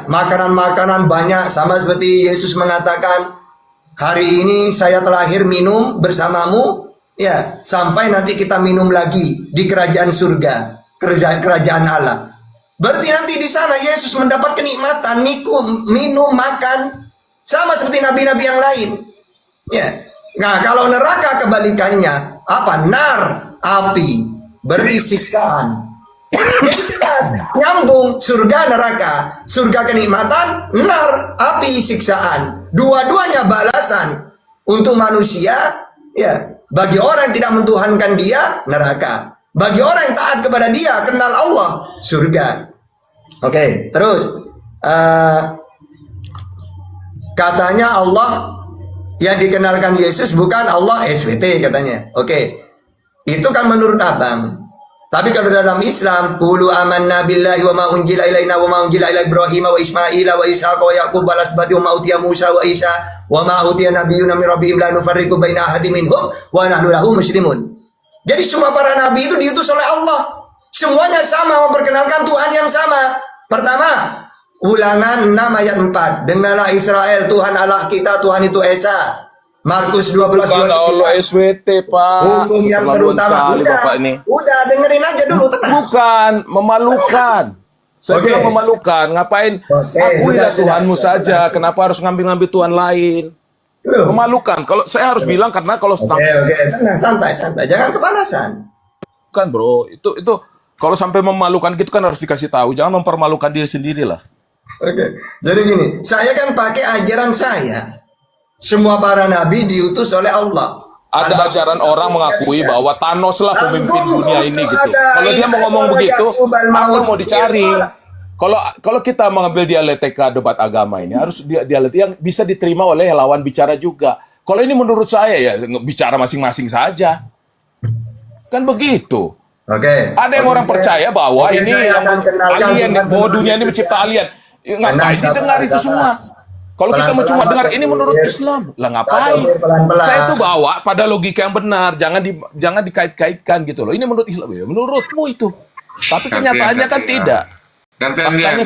makanan-makanan banyak, sama seperti Yesus mengatakan, hari ini saya terlahir minum bersamamu, ya, sampai nanti kita minum lagi di kerajaan surga, kerajaan Allah. Berarti nanti di sana Yesus mendapat kenikmatan, minum, makan, sama seperti nabi-nabi yang lain. Ya. Nah, kalau neraka kebalikannya, apa? Nar, api, berarti siksaan. Jadi jelas, nyambung, surga neraka, surga kenikmatan, nar, api, siksaan. Dua-duanya balasan untuk manusia, ya. Bagi orang yang tidak mentuhankan dia, neraka. Bagi orang yang taat kepada dia, kenal Allah, surga. Oke, terus katanya Allah yang dikenalkan Yesus bukan Allah SWT katanya. Oke, itu kan menurut abang. Tapi kalau dalam Islam, qulu amanna billahi wa ma unzila ilaina wa ma unzila ila Ibrahim wa Ismail wa Ishaq wa Yaqub wa asbati wa ma utiya Musa wa Isa wa ma utiya nabiyyuna min rabbihim la nufarriqu baina ahadin minhum wa nahnu lahu muslimun. Jadi semua para nabi itu diutus oleh Allah. Semuanya sama, memperkenalkan Tuhan yang sama. Pertama, Ulangan 6 ayat 4. Dengarlah Israel, Tuhan Allah kita, Tuhan itu Esa. Markus 12:29. Allah SWT, Pak. Hukum yang terutama. Udah dengerin aja dulu, tenang. Bukan memalukan. Saya bilang memalukan. Ngapain? Akuilah Tuhanmu saja. Kenapa harus ngambil-ngambil Tuhan lain? Memalukan. Kalau saya harus bilang karena kalau tenang, santai, jangan kepanasan. Bukan, bro. Itu kalau sampai memalukan gitu kan harus dikasih tahu. Jangan mempermalukan diri sendiri lah. Jadi gini, saya kan pakai ajaran saya. Semua para nabi diutus oleh Allah. Ada ajaran orang mengakui bahwa Thanos lah pemimpin dunia ini gitu. Kalau dia mau ngomong begitu, apa mau dicari? Kalau kita mengambil dialektika debat agama ini harus dialektika yang bisa diterima oleh lawan bicara juga. Kalau ini menurut saya ya bicara masing-masing saja. Kan begitu. Ada yang orang percaya bahwa ini yang alien, bahwa dunia ini mencipta alien. Ngapain didengar itu semua? Kalau kita mau cuma dengar ini menurut Islam, lah ngapain? Saya itu bawa pada logika yang benar, jangan dikait-kaitkan gitu loh. Ini menurut Islam ya, menurutmu itu. Tapi kenyataannya kan tidak. Gantian,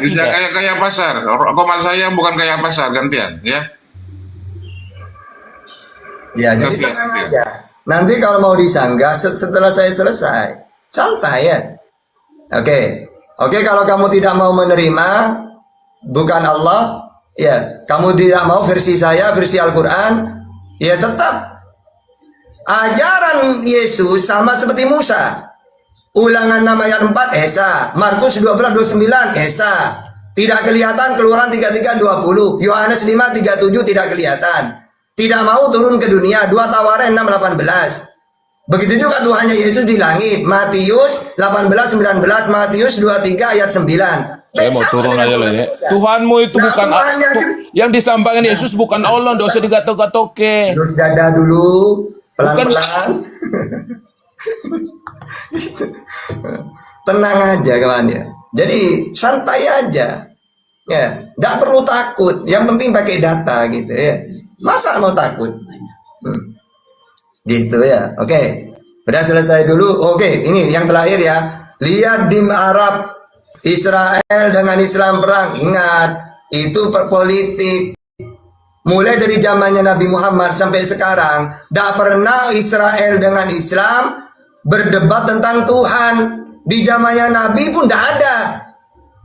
kayak pasar. Komal saya bukan kayak pasar, gantian ya. Ya, jadi tenang aja. Nanti kalau mau disanggah setelah saya selesai, santai ya. Oke, kalau kamu tidak mau menerima bukan Allah, ya, kamu tidak mau versi saya, versi Al-Quran, ya tetap ajaran Yesus sama seperti Musa. Ulangan 6 ayat 4 Esa, Markus 12:29 Esa. Tidak kelihatan, Keluaran 33:20, Yohanes 5:37 tidak kelihatan. Tidak mau turun ke dunia, 2 Tawarin 6:18. Begitu juga Tuhannya Yesus di langit, Matius 18:19, Matius 23 ayat 9. Saya mau turun aja lah ya. Tuhanmu itu bukan yang disampaikan Yesus bukan Allah, nggak usah digatok-gatoke. Terus dada dulu, pelan-pelan. Tenang aja kawan ya. Jadi santai aja. Ya, nggak perlu takut. Yang penting pakai data gitu ya. Masa mau takut? Gitu ya. Oke. Udah selesai dulu. Oke, ini yang terakhir ya. Lihat di Arab Israel dengan Islam perang. Ingat, itu perpolitik. Mulai dari zamannya Nabi Muhammad sampai sekarang, tidak pernah Israel dengan Islam berdebat tentang Tuhan. Di zamannya Nabi pun tidak ada.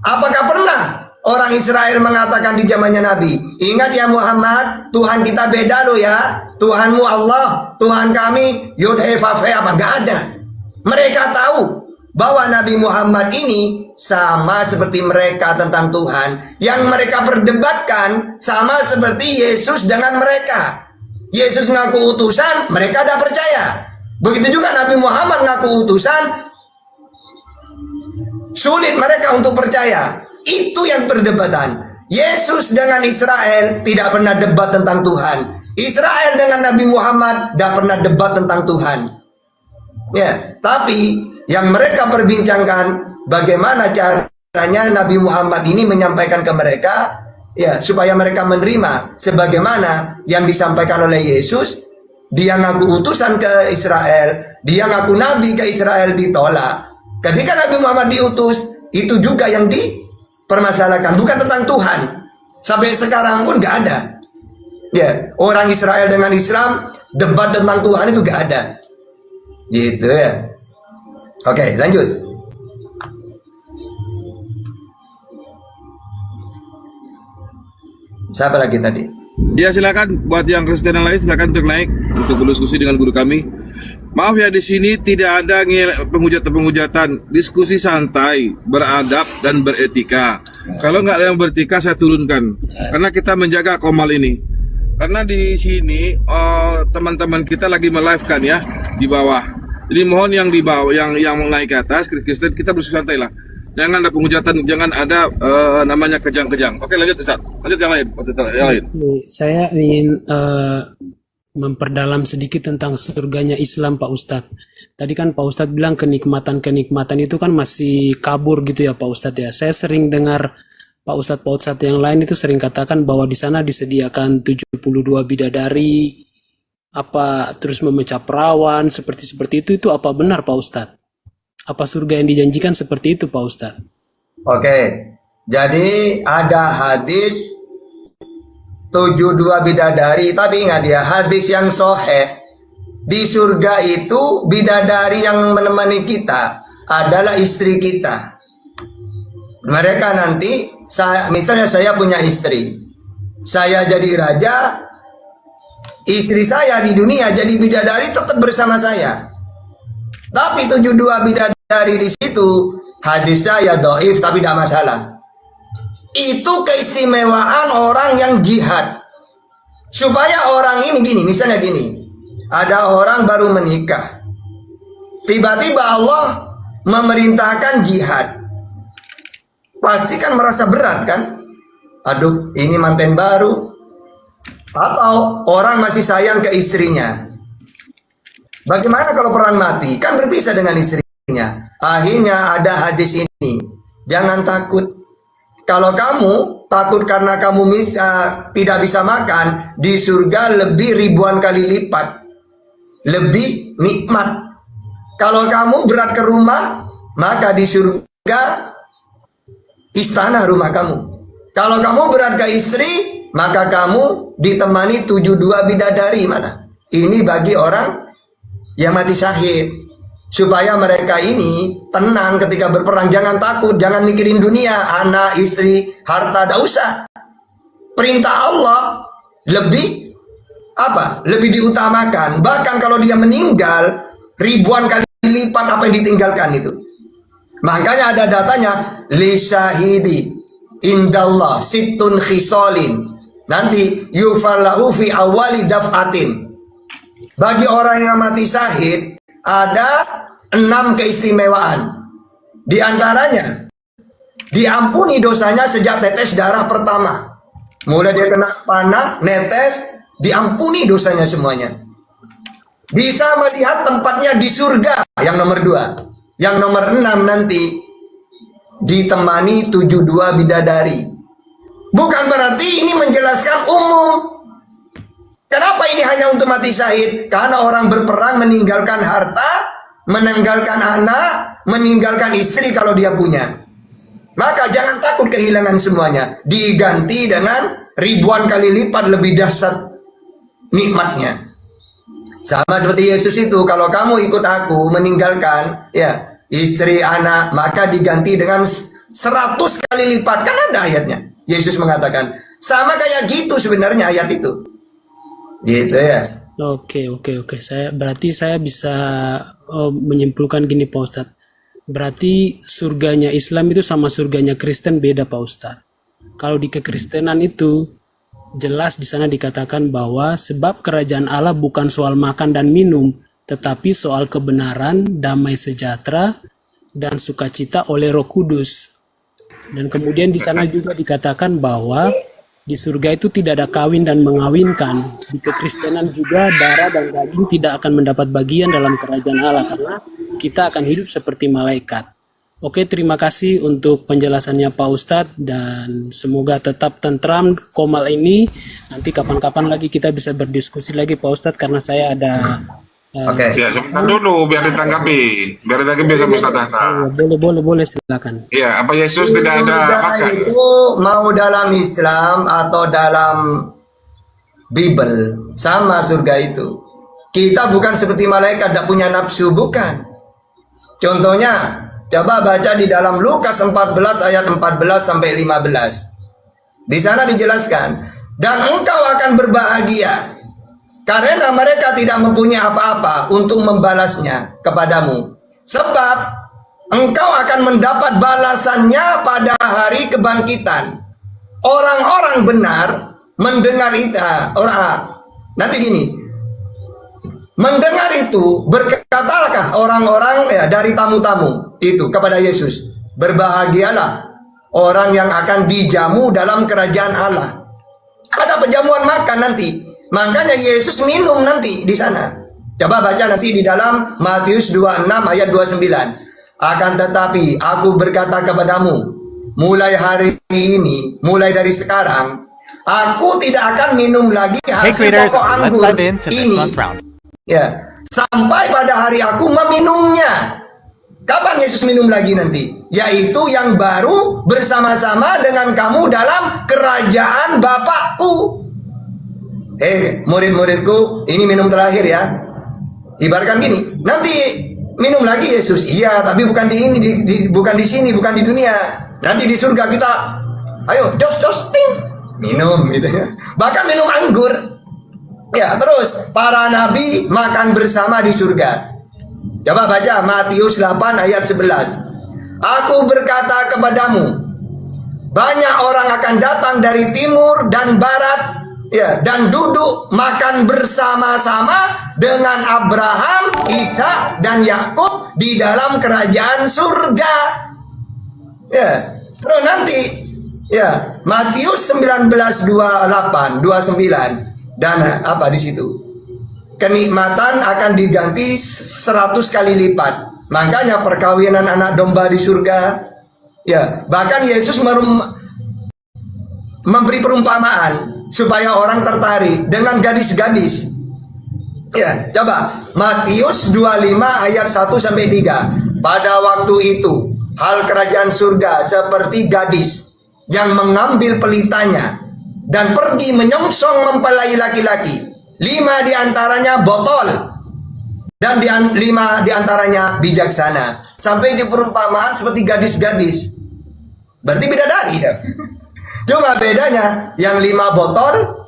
Apakah pernah orang Israel mengatakan di zamannya Nabi, ingat ya Muhammad, Tuhan kita beda loh ya. Tuhanmu Allah, Tuhan kami Yud He Vav He, apa? Nggak ada. Mereka tahu bahwa Nabi Muhammad ini sama seperti mereka tentang Tuhan. Yang mereka perdebatkan sama seperti Yesus dengan mereka. Yesus ngaku utusan, mereka tidak percaya. Begitu juga Nabi Muhammad ngaku utusan, sulit mereka untuk percaya. Itu yang perdebatan. Yesus dengan Israel tidak pernah debat tentang Tuhan. Israel dengan Nabi Muhammad tidak pernah debat tentang Tuhan. Ya, tapi yang mereka perbincangkan bagaimana caranya Nabi Muhammad ini menyampaikan ke mereka, ya, supaya mereka menerima sebagaimana yang disampaikan oleh Yesus. Dia ngaku utusan ke Israel, dia ngaku nabi ke Israel, ditolak. Ketika Nabi Muhammad diutus, itu juga yang permasalahkan, bukan tentang Tuhan. Sampai sekarang pun gak ada. Ya, orang Israel dengan Islam debat tentang Tuhan itu gak ada. Gitu ya. Oke, lanjut. Siapa lagi tadi? Ya silakan buat yang Kristen yang lain silakan untuk naik untuk berdiskusi dengan guru kami. Maaf ya di sini tidak ada penghujatan, diskusi santai, beradab dan beretika. Kalau nggak ada yang beretika saya turunkan karena kita menjaga komal ini. Karena di sini teman-teman kita lagi melive kan ya di bawah. Jadi mohon yang di bawah yang naik ke atas Kristen kita berdiskusi santai lah. Jangan ada penghujatan, jangan ada namanya kejang-kejang. Oke lanjut Ustaz. Lanjut yang lain. Yang lain. Saya ingin memperdalam sedikit tentang surganya Islam Pak Ustadz. Tadi kan Pak Ustadz bilang kenikmatan-kenikmatan itu kan masih kabur gitu ya Pak Ustadz ya. Saya sering dengar Pak Ustadz yang lain itu sering katakan bahwa di sana disediakan 72 bidadari, terus memecah perawan, seperti itu apa benar Pak Ustadz? Apa surga yang dijanjikan seperti itu Pak Ustadz? Oke, jadi ada hadis 72 bidadari, tapi ingat ya, hadis yang soheh. Di surga itu bidadari yang menemani kita adalah istri kita. Mereka nanti, misalnya saya punya istri, saya jadi raja, istri saya di dunia jadi bidadari tetap bersama saya. Tapi 72 bidadari di situ, hadis saya dhaif tapi tidak masalah. Itu keistimewaan orang yang jihad. Supaya orang ini gini, misalnya gini. Ada orang baru menikah. Tiba-tiba Allah memerintahkan jihad. Pasti kan merasa berat kan? Aduh, ini manten baru. Atau orang masih sayang ke istrinya. Bagaimana kalau perang mati? Kan berpisah dengan istrinya. Akhirnya ada hadis ini. Jangan takut. Kalau kamu takut karena kamu tidak bisa makan, di surga lebih ribuan kali lipat. Lebih nikmat. Kalau kamu berat ke rumah, maka di surga istana rumah kamu. Kalau kamu berat ke istri, maka kamu ditemani 72 bidadari. Mana? Ini bagi orang yang mati syahid. Supaya mereka ini tenang ketika berperang. Jangan takut, jangan mikirin dunia, anak, istri, harta, tidak usah. Perintah Allah lebih lebih diutamakan. Bahkan kalau dia meninggal, ribuan kali lipat apa yang ditinggalkan itu. Makanya ada datanya, li syahidi indallah situn khisolin. Nanti yufallahu fi awali daf'atin. Bagi orang yang mati syahid ada 6 keistimewaan. Di antaranya diampuni dosanya sejak tetes darah pertama. Mulai dia kena panah, netes, diampuni dosanya semuanya. Bisa melihat tempatnya di surga, yang nomor 2. Yang nomor 6 nanti ditemani 72 bidadari. Bukan berarti ini menjelaskan umum. Kenapa ini hanya untuk mati syahid? Karena orang berperang meninggalkan harta, meninggalkan anak, meninggalkan istri kalau dia punya. Maka jangan takut kehilangan semuanya. Diganti dengan ribuan kali lipat lebih dahsyat nikmatnya. Sama seperti Yesus itu, kalau kamu ikut aku meninggalkan ya istri, anak, maka diganti dengan 100 kali lipat. Kan ada ayatnya. Yesus mengatakan, sama kayak gitu sebenarnya ayat itu. Gitu ya. Oke. Berarti saya bisa menyimpulkan gini Pak Ustadz. Berarti surganya Islam itu sama surganya Kristen beda Pak Ustadz. Kalau di kekristenan itu jelas di sana dikatakan bahwa sebab kerajaan Allah bukan soal makan dan minum, tetapi soal kebenaran, damai sejahtera, dan sukacita oleh Roh Kudus. Dan kemudian di sana juga dikatakan bahwa di surga itu tidak ada kawin dan mengawinkan. Di kekristenan juga darah dan daging tidak akan mendapat bagian dalam kerajaan Allah karena kita akan hidup seperti malaikat. Oke, terima kasih untuk penjelasannya Pak Ustadz dan semoga tetap tentram komal ini. Nanti kapan-kapan lagi kita bisa berdiskusi lagi Pak Ustadz karena saya ada Oke. Ya, sebentar dulu biar ditanggapi. Biar ditanggapi sama Ustaz Hatta. Boleh silakan. Ya, apa Yesus tidak ada Surga makan? itu mau dalam Islam atau dalam Bible sama surga itu. Kita bukan seperti malaikat tidak punya nafsu, bukan. Contohnya, coba baca di dalam Lukas 14 ayat 14 sampai 15. Di sana dijelaskan, dan engkau akan berbahagia karena mereka tidak mempunyai apa-apa untuk membalasnya kepadamu. Sebab engkau akan mendapat balasannya pada hari kebangkitan. Orang-orang benar mendengar itu, nanti gini, mendengar itu berkatalah orang-orang dari tamu-tamu itu kepada Yesus, berbahagialah orang yang akan dijamu dalam kerajaan Allah. Ada penjamuan makan nanti. Makanya Yesus minum nanti di sana. Coba baca nanti di dalam Matius 26 ayat 29. Akan tetapi aku berkata kepadamu, mulai hari ini, mulai dari sekarang, aku tidak akan minum lagi hasil pokok anggur ini. Ya, sampai pada hari aku meminumnya. Kapan Yesus minum lagi nanti? Yaitu yang baru bersama-sama dengan kamu dalam kerajaan Bapakku. Murid-muridku, ini minum terakhir ya. Ibaratkan gini, nanti minum lagi Yesus. Iya, tapi bukan di ini, bukan di sini, bukan di dunia. Nanti di surga kita, ayo, jos, ting, minum gitu ya. Bahkan minum anggur. Ya, terus para nabi makan bersama di surga. Coba baca Matius 8 ayat 11. Aku berkata kepadamu, banyak orang akan datang dari timur dan barat, ya, dan duduk makan bersama-sama dengan Abraham, Ishak dan Yakub di dalam kerajaan surga. Ya, terus nanti ya Matius 19:28-29 dan apa di situ? Kenikmatan akan diganti 100 kali lipat. Makanya perkawinan anak domba di surga. Ya, bahkan Yesus memberi perumpamaan supaya orang tertarik dengan gadis-gadis. Ya, coba Matius 25 ayat 1 sampai 3. Pada waktu itu, hal kerajaan surga seperti gadis yang mengambil pelitanya dan pergi menyongsong mempelai laki-laki. 5 diantaranya botol dan 5 diantaranya bijaksana. Sampai di perumpamaan seperti gadis-gadis. Berarti bidadari dah. Cuma bedanya yang 5 botol,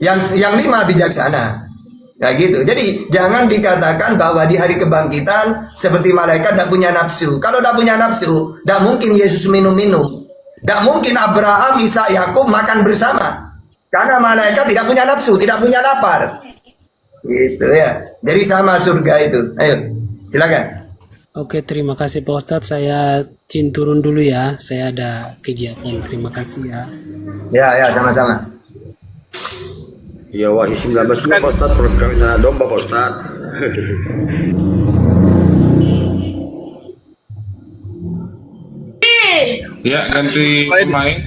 yang 5 bijaksana. Kayak gitu. Jadi jangan dikatakan bahwa di hari kebangkitan seperti malaikat tidak punya nafsu. Kalau tidak punya nafsu, tidak mungkin Yesus minum-minum. Tidak mungkin Abraham, Ishak, Yakub makan bersama. Karena malaikat tidak punya nafsu, tidak punya lapar. Gitu ya. Jadi sama surga itu. Ayo, silakan. Oke, terima kasih Pak Ustadz. Saya turun dulu ya. Saya ada kegiatan. Terima kasih ya. Ya, sama-sama. Ya, Wahyu 19 juga Pak Ustadz, perkawinan anak domba Pak Ustadz. Ya, ganti pemain.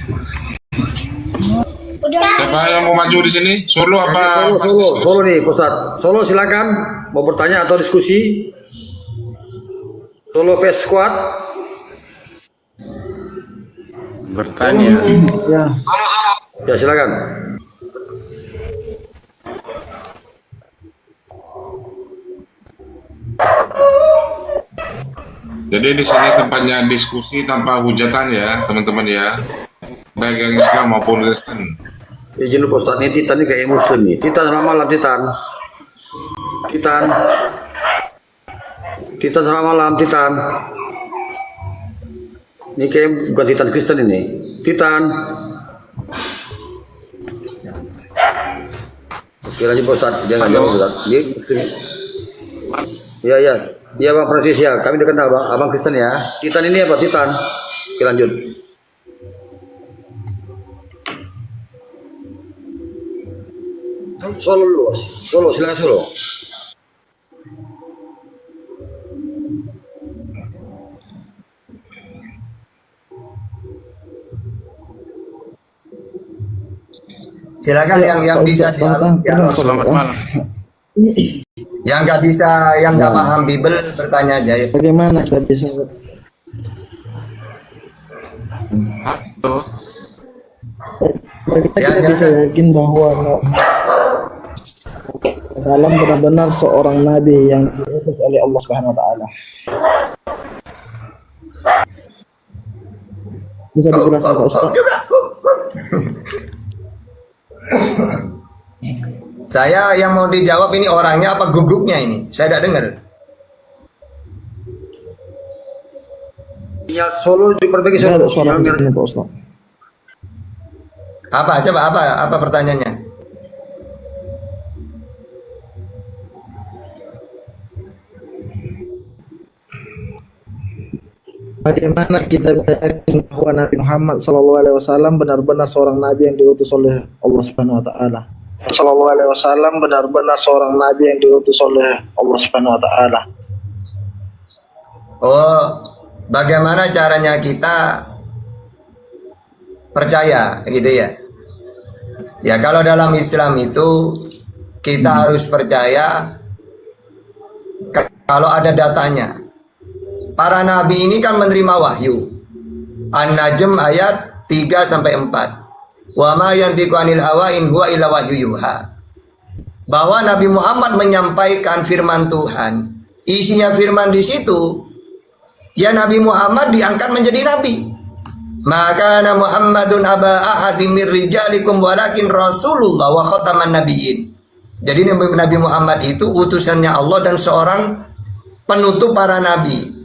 Siapa yang mau maju di sini? Solo apa? Solo nih Pak Ustadz. Solo silakan mau bertanya atau diskusi. Solo Fast Squad. Bertanya. Ya silakan. Jadi di sini tempatnya diskusi tanpa hujatan ya, teman-teman ya. Baik yang Islam maupun Kristen. Izin Pak Ustadz, ini Titan ini kayak Muslim nih. Titan selamat malam Titan. Titan selamat malam Titan. Ini kayak bukan Titan Kristen ini. Titan. Oke lanjut Pak Ustadz, jangan jauh Ustadz. Dia Muslim. Iya Bang Francis ya, kami udah kenal Bang, Abang Kristen ya. Titan ini apa Titan? Oke lanjut. Solo dulu, Solo silakan Solo. Silakan yang bisa. Selamat malam. Yang nggak bisa, yang nggak paham Bible bertanya aja ya. Bagaimana kita bisa Ya, kita bisa silakan. yakin bahwa Salam benar-benar seorang nabi yang diutus oleh Allah Subhanahu wa taala. Bisa dijelaskan Pak Ustaz? Saya yang mau dijawab ini orangnya apa guguknya ini? Saya tidak dengar. Ya, Solo diperbaiki Saya ada Solo. suara ini Pak Ustaz. Apa? Coba apa pertanyaannya? Bagaimana kita bisa yakin bahwa Nabi Muhammad SAW benar-benar seorang nabi yang diutus oleh Allah Subhanahu wa taala? Sallallahu alaihi wasallam benar-benar seorang nabi yang diutus oleh Allah Subhanahu wa taala. Oh, bagaimana caranya kita percaya gitu ya? Ya kalau dalam Islam itu kita harus percaya kalau ada datanya. Para nabi ini kan menerima wahyu. An-Najm ayat 3 sampai 4. Wa ma yantiqu anil hawa in huwa illa wahyu yuha. Bahwa Nabi Muhammad menyampaikan firman Tuhan. Isinya firman di situ, ya Nabi Muhammad diangkat menjadi nabi. Maka Muhammadun aba ahadim mir rijalikum walakin rasulullah wa khataman nabiyyin. Jadi Nabi Muhammad itu utusannya Allah dan seorang penutup para nabi.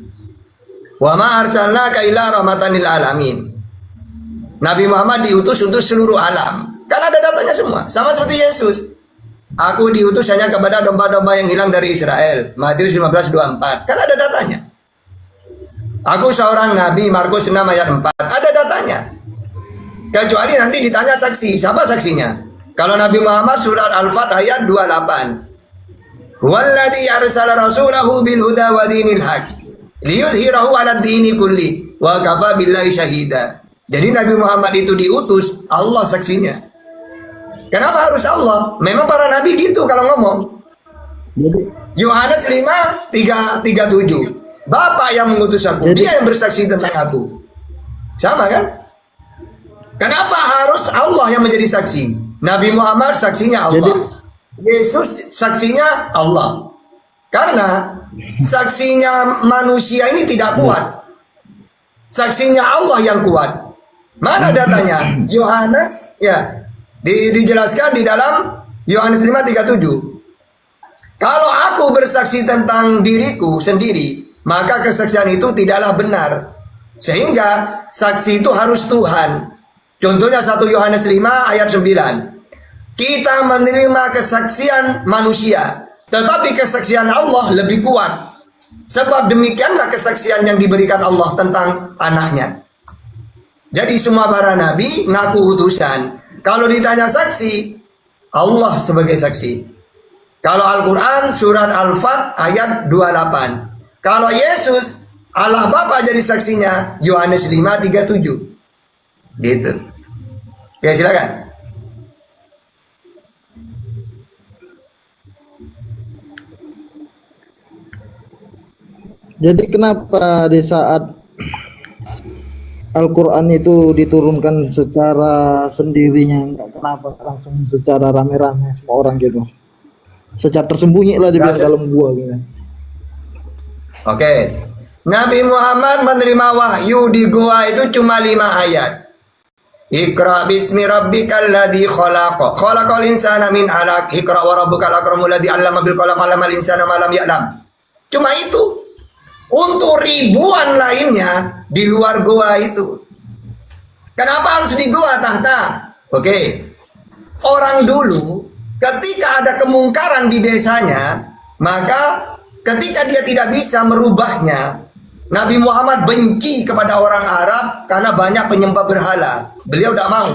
Wa ma arsalnaka illa rahmatan lil alamin. Nabi Muhammad diutus untuk seluruh alam. Kan ada datanya semua. Sama seperti Yesus. Aku diutus hanya kepada domba-domba yang hilang dari Israel. Matius 15:24. Kan ada datanya. Aku seorang nabi, Markus 6 ayat 4. Ada datanya. Kecuali nanti ditanya saksi. Siapa saksinya? Kalau Nabi Muhammad surat Al-Fat ayat 28. Huwallazi arsala rasulahu bil huda wa dinil haq liyudhhirahu 'ala dini kulli wa kafa billahi syahida. Jadi Nabi Muhammad itu diutus, Allah saksinya. Kenapa harus Allah? Memang para nabi gitu kalau ngomong. Yohanes 5:37. Bapak yang mengutus aku, dia yang bersaksi tentang aku. Sama kan? Kenapa harus Allah yang menjadi saksi? Nabi Muhammad saksinya Allah. Yesus saksinya Allah. Karena saksinya manusia ini tidak kuat. Saksinya Allah yang kuat. Mana datanya? Yohanes ya. Dijelaskan di dalam Yohanes 5:37. Kalau aku bersaksi tentang diriku sendiri, maka kesaksian itu tidaklah benar. Sehingga saksi itu harus Tuhan. Contohnya 1 Yohanes 5 ayat 9. Kita menerima kesaksian manusia, tetapi kesaksian Allah lebih kuat. Sebab demikianlah kesaksian yang diberikan Allah tentang anaknya. Jadi semua para nabi ngaku utusan. Kalau ditanya saksi, Allah sebagai saksi. Kalau Al-Quran surat Al-Fat ayat 28. Kalau Yesus, Allah Bapa jadi saksinya, Yohanes 5:37. Gitu. Ya silakan. Jadi kenapa di saat Al-Quran itu diturunkan secara sendirinya, kenapa langsung secara rame-rame semua orang gitu? Secara tersembunyi lah dibilang dalam gua gitu. Oke. Nabi Muhammad menerima wahyu di gua itu cuma 5 ayat. Iqra bismi rabbikal ladzi khalaq. Khalaqal insana min 'alaq. Iqra wa rabbukal akramul ladzi 'allama bil qalam 'allamal insana ma lam ya'lam. Cuma itu. Untuk ribuan lainnya di luar goa itu. Kenapa harus di goa tahta? Oke. Orang dulu ketika ada kemungkaran di desanya, maka ketika dia tidak bisa merubahnya, Nabi Muhammad benci kepada orang Arab karena banyak penyembah berhala. Beliau tidak mau.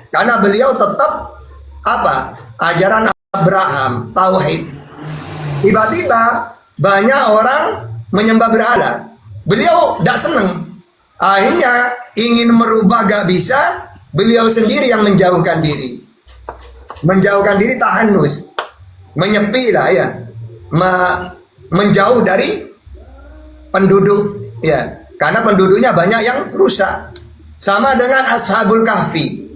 Karena beliau tetap apa? Ajaran Abraham, tauhid. Tiba-tiba banyak orang menyembah berhala. Beliau tidak senang. Akhirnya ingin merubah gak bisa. Beliau sendiri yang menjauhkan diri. Menjauhkan diri tahanus. Menyepi lah ya. menjauh dari penduduk, ya, karena penduduknya banyak yang rusak. Sama dengan Ashabul Kahfi,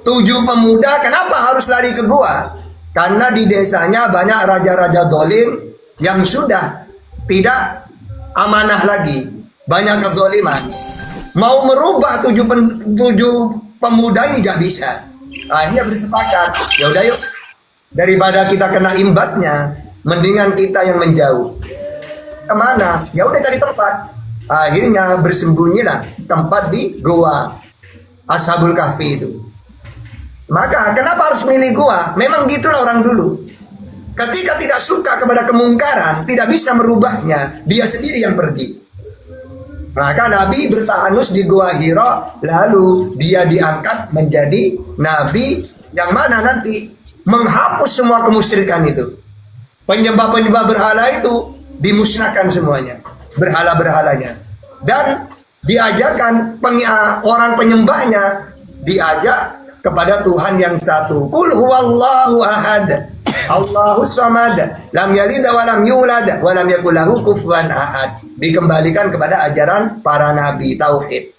7 pemuda kenapa harus lari ke gua? Karena di desanya banyak raja-raja dolim yang sudah tidak amanah lagi, banyak kezoliman. Mau merubah 7 pemuda ini gak bisa. Akhirnya bersepakat, ya udah yuk, daripada kita kena imbasnya, mendingan kita yang menjauh. Kemana? Ya udah cari tempat. Akhirnya bersembunyilah tempat di gua Ashabul Kahfi itu. Maka kenapa harus milih gua? Memang gitulah orang dulu. Ketika tidak suka kepada kemungkaran, tidak bisa merubahnya, dia sendiri yang pergi. Maka Nabi bertahanus di gua Hira, lalu dia diangkat menjadi Nabi yang mana nanti menghapus semua kemusyrikan itu. Penyembah-penyembah berhala itu dimusnahkan semuanya, berhala-berhalanya. Dan diajarkan orang penyembahnya diajak kepada Tuhan yang satu. Qul huwallahu ahad, Allahus samad, lam yalid wa lam yulad wa lam yakul lahu kufuwan ahad. Dikembalikan kepada ajaran para nabi tauhid.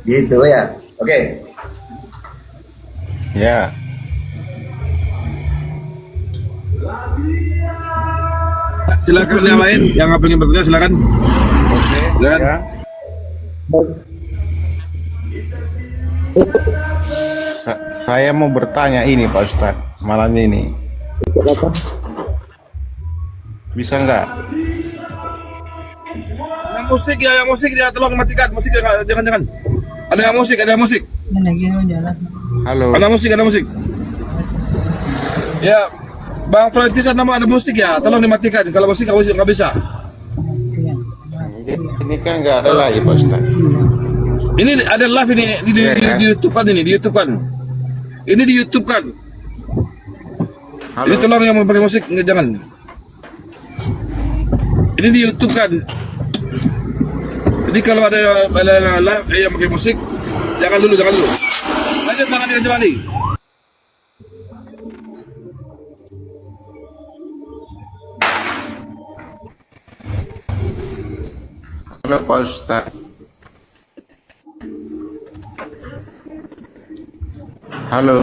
Gitu ya. Oke. Ya. Silakan yang lain yang ingin bertanya, silakan. Silakan. Ya. Saya mau bertanya ini Pak Ustadz malam ini. Bisa nggak? Yang musik ya, yang musik ya, tolong matikan musik, jangan. Ada yang musik, ada yang musik. Halo. Ada musik. Ya, Bang Francis ada musik ya, tolong dimatikan. Kalau musik nggak bisa. Ini kan nggak ada lagi Pak Ustadz. Ini ada live ini di YouTube kan ini, di YouTube kan. Ini di YouTube kan. Halo. Ini tolong yang mau pakai musik jangan. Ini di YouTube kan. Jadi kalau ada live yang pakai musik, jangan dulu. Lanjut tangan kembali. Halo Pak Ustadz. Halo.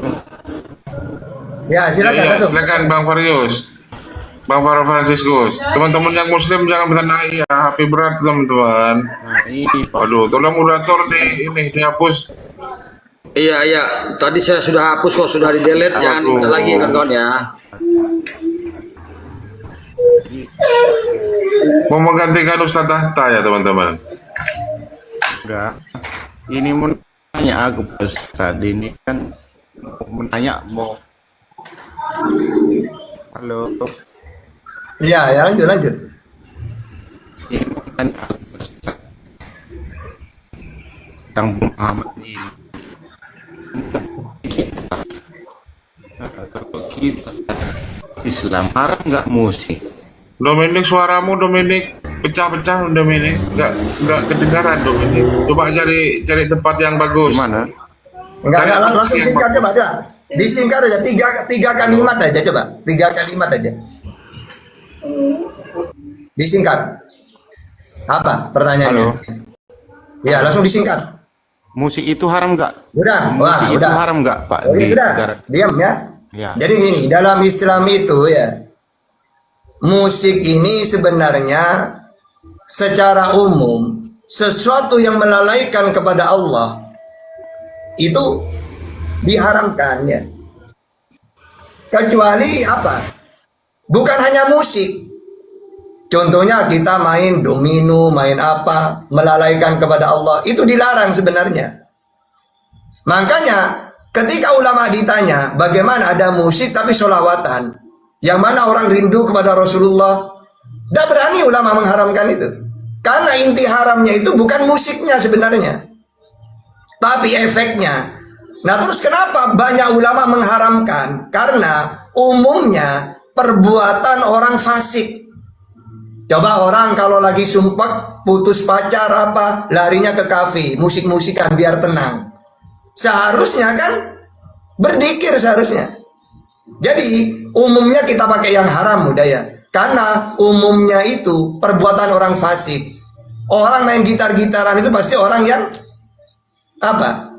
Ya, silakan masuk. Silakan Bang Farius. Bang Farah Franciscus. Teman-teman yang muslim jangan bertanya ya, HP berat teman-teman. Nah, ini Pak. Aduh, tolong moderator dihapus. Iya. Tadi saya sudah hapus kok, sudah di-delete. Jangan Aduh. lagi kawan-kawan ya. Mau menggantikan Ustadz Tahta ya teman-teman. Enggak. Ini mau tanya aku Pak Ustadz. Ini kan mau tanya mau. Halo. Iya, ya lanjut. Ini mau tanya aku Pak Ustadz. Tentang Muhammad ini. Kalau kita Islam haram nggak musik? Dominik, suaramu Dominik pecah-pecah Dominik, nggak kedengaran Dominik. Coba cari tempat yang bagus. Gimana? Enggak, langsung singkat coba aja. Disingkat aja, tiga kalimat aja coba. 3 kalimat aja. Disingkat. Apa pertanyaannya? Halo. Ya, langsung disingkat. Musik itu haram nggak? Udah, Musik itu udah. haram nggak Pak? Oh, ini Di sudah. negara- Diam ya. Ya. Jadi gini, dalam Islam itu ya, musik ini sebenarnya secara umum sesuatu yang melalaikan kepada Allah itu diharamkan ya. Kecuali apa? Bukan hanya musik. Contohnya kita main domino, main apa, melalaikan kepada Allah, itu dilarang sebenarnya. Makanya ketika ulama ditanya bagaimana ada musik tapi sholawatan, yang mana orang rindu kepada Rasulullah, tidak berani ulama mengharamkan itu. Karena inti haramnya itu bukan musiknya sebenarnya, tapi efeknya. Nah terus kenapa banyak ulama mengharamkan? Karena umumnya perbuatan orang fasik. Coba orang kalau lagi sumpah, putus pacar apa, larinya ke kafe, musik-musikan biar tenang. Seharusnya kan berzikir seharusnya. Jadi umumnya kita pakai yang haram udah ya. Karena umumnya itu perbuatan orang fasik. Orang main gitar-gitaran itu pasti orang yang apa?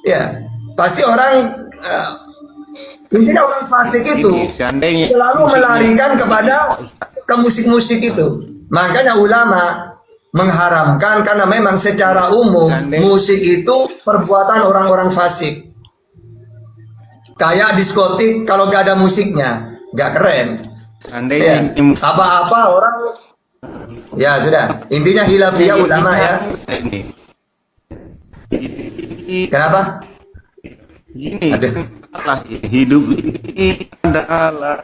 Ya, pasti orang intinya orang fasik itu Ini seandainya selalu melarikan ke musik-musik itu. Makanya ulama mengharamkan karena memang secara umum musik itu perbuatan orang-orang fasik. Kayak diskotik kalau gak ada musiknya, gak keren. seandainya Ya, apa-apa orang ya sudah. Intinya hilafiyah ulama ya. Kenapa? Ini Ada. adalah hidup ini adalah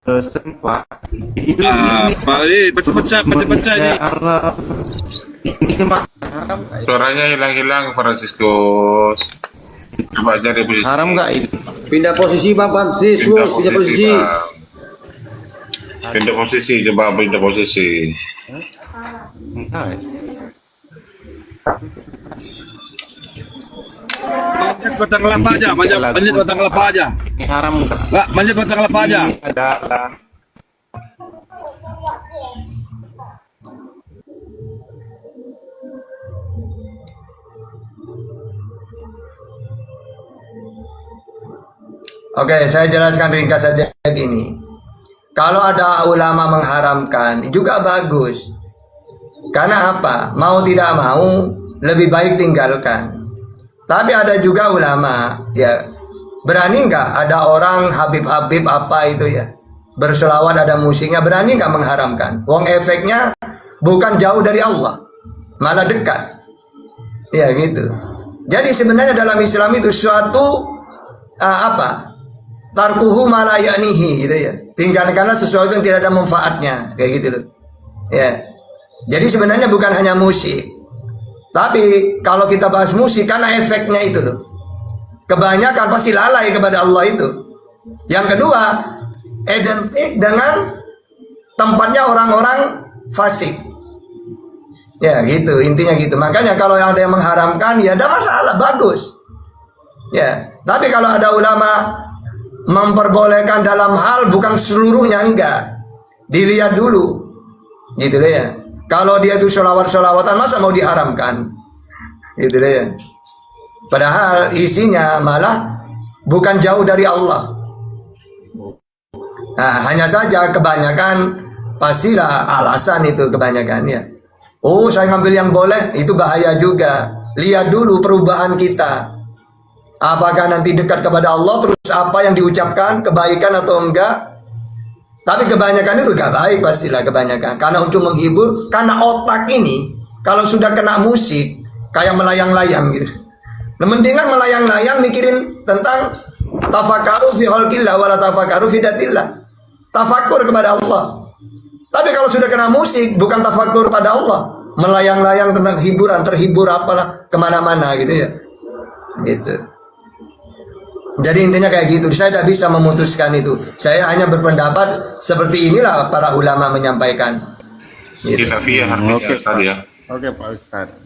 kesempatan. Hidup Apa ini? Pecah-pecah ini. adalah ini mah Suaranya hilang-hilang, Franciscus. Coba cari posisi. haram nggak ini? Pindah posisi Bapak Yesus, pindah posisi. Bang. Pindah posisi, coba pindah posisi. Enggak, ya? Manjat batang kelapa aja, manjat batang kelapa aja. Ini haram nggak? Nggak, manjat batang kelapa aja. Ini adalah Oke, saya jelaskan ringkas saja gini. Kalau ada ulama mengharamkan juga bagus. Karena apa? Mau tidak mau lebih baik tinggalkan. Tapi ada juga ulama ya berani nggak ada orang Habib-Habib apa itu ya berselawat ada musiknya, berani nggak mengharamkan? Wong efeknya bukan jauh dari Allah, malah dekat. Ya gitu. Jadi sebenarnya dalam Islam itu suatu apa? Tarkuhu mala ya'nihi gitu ya. Tinggalkanlah sesuatu yang tidak ada manfaatnya, kayak gitu loh. Ya. Jadi sebenarnya bukan hanya musik. Tapi kalau kita bahas musik karena efeknya itu loh. Kebanyakan pasti lalai kepada Allah itu. Yang kedua, identik dengan tempatnya orang-orang fasik. Ya gitu, intinya gitu. Makanya kalau yang ada yang mengharamkan ya ada masalah, bagus. Ya, tapi kalau ada ulama memperbolehkan dalam hal bukan seluruhnya, enggak, dilihat dulu gitu deh ya. Kalau dia itu sholawat-sholawatan masa mau diharamkan gitu deh ya. Padahal isinya malah bukan jauh dari Allah. Nah, hanya saja kebanyakan pastilah alasan itu kebanyakan ya. Oh, saya ngambil yang boleh, itu bahaya juga. Lihat dulu perubahan kita. Apakah nanti dekat kepada Allah, terus apa yang diucapkan, kebaikan atau enggak. Tapi kebanyakan itu gak baik pastilah kebanyakan. Karena untuk menghibur, karena otak ini, kalau sudah kena musik, kayak melayang-layang gitu. Nah, mendingan melayang-layang mikirin tentang tafakaru fi khalqillah wala tafakaru fi datillah. Tafakur kepada Allah. Tapi kalau sudah kena musik, bukan tafakur pada Allah. Melayang-layang tentang hiburan, terhibur apalah, kemana-mana gitu ya. Gitu. Jadi intinya kayak gitu. Saya tidak bisa memutuskan itu. Saya hanya berpendapat seperti inilah para ulama menyampaikan. Gitu. Hilafiyah artinya tadi ya. Oke Pak Ustadz.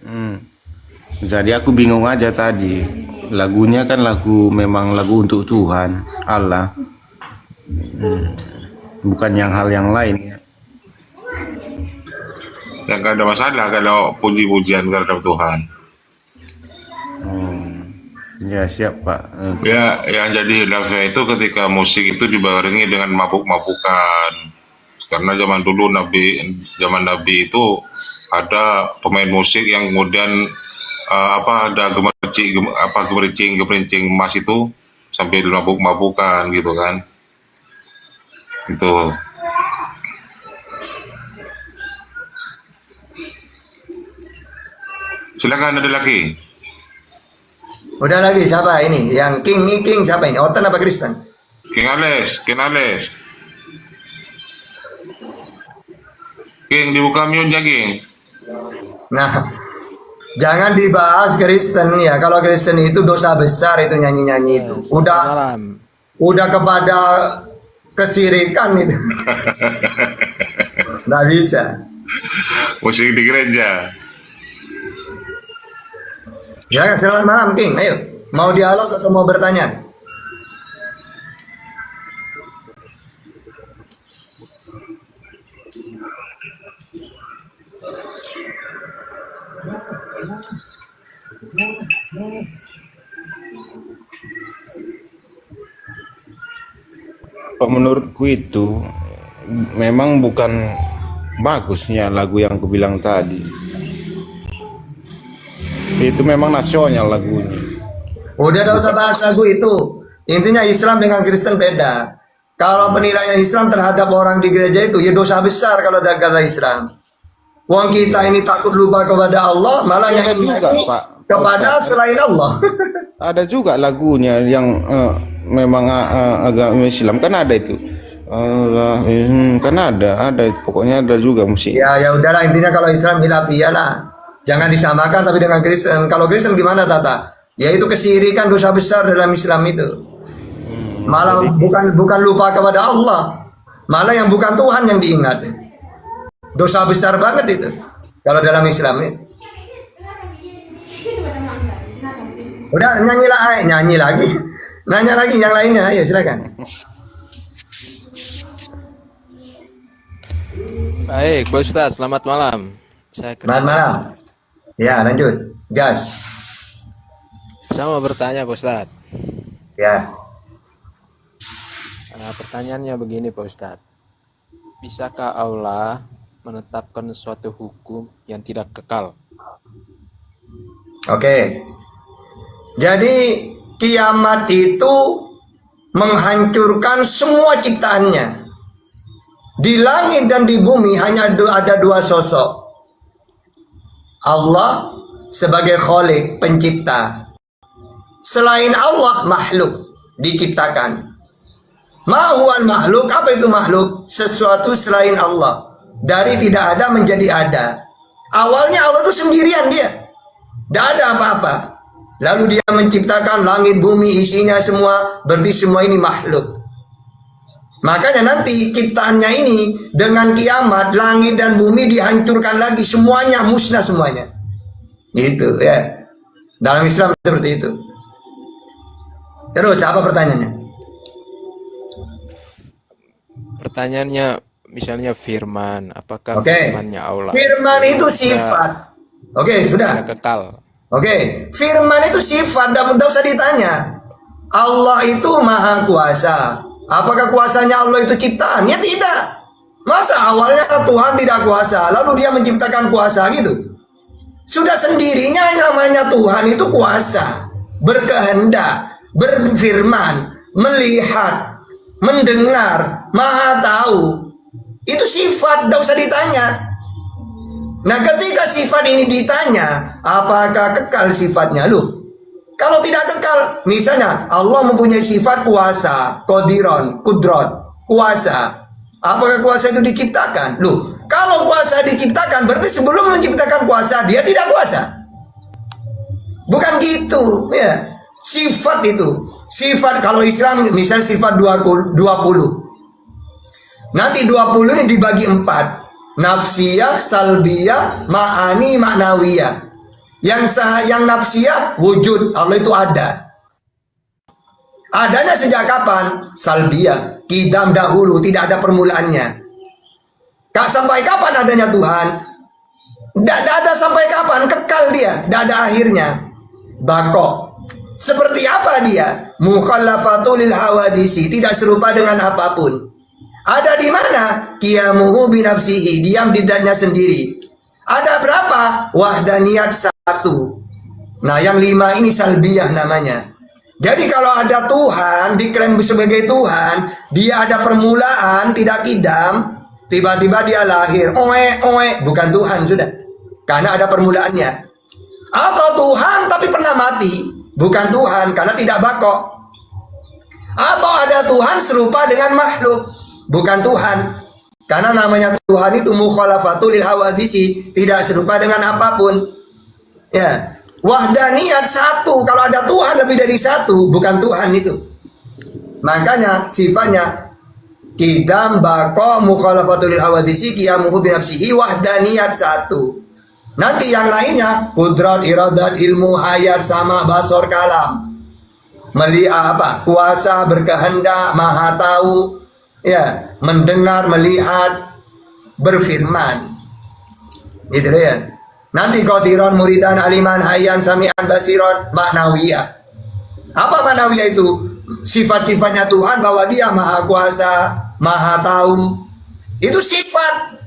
Jadi aku bingung aja tadi. Lagunya kan memang lagu untuk Tuhan Allah. Bukan yang hal yang lain ya. Yang gak ada masalah kalau puji-pujian terhadap Tuhan. Ya siap Pak. Ya, yang jadi hilafiyah itu ketika musik itu dibarengi dengan mabuk-mabukan. Karena zaman dulu zaman Nabi itu ada pemain musik yang kemudian ada gemericing emas itu sambil mabuk-mabukan gitu kan. Itu. Silakan ada lagi. Udah lagi siapa ini? Yang King siapa ini? Otan apa Kristen? King Ales. King dibuka mute-nya, King. Nah, jangan dibahas Kristen ya. Kalau Kristen itu dosa besar itu nyanyi-nyanyi itu. Udah kepada kesirikan itu. Nggak bisa. Musik di gereja. Ya, selamat malam King. Ayo, mau dialog atau mau bertanya? Menurutku itu memang bukan bagusnya lagu yang aku bilang tadi. Itu memang nasional lagunya. Udah gak usah bahas lagu itu. Intinya Islam dengan Kristen beda. Kalau penilaian Islam terhadap orang di gereja itu ya dosa besar kalau ada agama Islam. Wong kita ini takut lupa kepada Allah, malah Ada nyanyi juga, Pak. kepada selain Allah. Ada juga lagunya yang memang agama Islam, kan ada itu. Allah, kan ada pokoknya ada juga musik. Ya udahlah, intinya kalau Islam hilafiyah lah. Jangan disamakan tapi dengan Kristen. Kalau Kristen gimana Tata? Ya itu kesirikan, dosa besar dalam Islam itu. Malah bukan lupa kepada Allah, malah yang bukan Tuhan yang diingat. Dosa besar banget itu kalau dalam Islam itu. Udah nyanyi lagi. Nanya lagi yang lainnya, ayo silakan. Baik, Pak Ustaz, selamat malam. Selamat malam. Ya, lanjut. Gas. Saya mau bertanya, Pak Ustaz. Ya. Pertanyaannya begini, Pak Ustaz. Bisakah Allah menetapkan suatu hukum yang tidak kekal? Oke. Jadi kiamat itu menghancurkan semua ciptaannya. Di langit dan di bumi hanya ada dua sosok. Allah sebagai Khalik, pencipta. Selain Allah, makhluk diciptakan. Mahuan makhluk, apa itu makhluk? Sesuatu selain Allah. Dari tidak ada menjadi ada. Awalnya Allah itu sendirian dia. Tidak ada apa-apa. Lalu dia menciptakan langit, bumi, isinya semua. Berarti semua ini makhluk. Makanya nanti ciptaannya ini dengan kiamat, langit dan bumi dihancurkan lagi. Semuanya musnah semuanya. Gitu ya. Dalam Islam seperti itu. Terus apa pertanyaannya? Pertanyaannya misalnya firman, apakah Oke. firmannya Allah? Firman itu sifat. Oke, sudah. Tidak kekal. Oke, firman itu sifat, tidak usah ditanya. Allah itu maha kuasa. Apakah kuasanya Allah itu ciptaan? Ya tidak. Masa awalnya Tuhan tidak kuasa, lalu dia menciptakan kuasa gitu? Sudah sendirinya yang namanya Tuhan itu kuasa. Berkehendak, berfirman, melihat, mendengar, maha tahu. Itu sifat, tidak usah ditanya. Nah ketika sifat ini ditanya, apakah kekal sifatnya? Loh, kalau tidak kekal, misalnya Allah mempunyai sifat kuasa, qadiron, kudrot, kuasa. Apakah kuasa itu diciptakan? Loh, kalau kuasa diciptakan, berarti sebelum menciptakan kuasa, dia tidak kuasa. Bukan gitu, ya. Sifat itu. Sifat kalau Islam, misal sifat 20. Nanti 20 ini dibagi 4. Nafsiyah, salbiyah, ma'ani, ma'nawiyah. Yang nafsiyah wujud, Allah itu ada. Adanya sejak kapan? Salbiyah, kidam dahulu, tidak ada permulaannya. Sampai kapan adanya Tuhan? Tidak ada sampai kapan, kekal dia, tidak ada akhirnya. Bako. Seperti apa dia? Mukhallafatul lil hawadisi, tidak serupa dengan apapun. Ada di mana? Qiyamuhu binafsihi, diam di dirinya sendiri. Ada berapa? Wahdaniyat 1. Nah, yang 5 ini salbiyah namanya. Jadi kalau ada Tuhan, diklaim sebagai Tuhan, dia ada permulaan, tidak kidam, tiba-tiba dia lahir, bukan Tuhan sudah. Karena ada permulaannya. Atau Tuhan tapi pernah mati, bukan Tuhan karena tidak bako. Atau ada Tuhan serupa dengan makhluk, bukan Tuhan. Karena namanya Tuhan itu mukhalafatul lil hawadisi, tidak serupa dengan apapun. Ya, wahdaniyat 1. Kalau ada Tuhan lebih dari 1, bukan Tuhan itu. Makanya sifatnya kidam, bako, mukhalafatul lil hawadisi, qiyamuhu binafsihi, wahdaniyat 1. Nanti yang lainnya kudrat, iradat, ilmu, hayat, sama, basor, kalam. Melihat apa? Kuasa, berkehendak, maha tahu. Ya, mendengar, melihat, berfirman. Gitu ya. Nanti qadiron muridan aliman hayyan sami'an basiron maknawiyah. Apa maknawiyah itu? Sifat-sifatnya Tuhan bahwa dia maha kuasa, maha tahu. Itu sifat.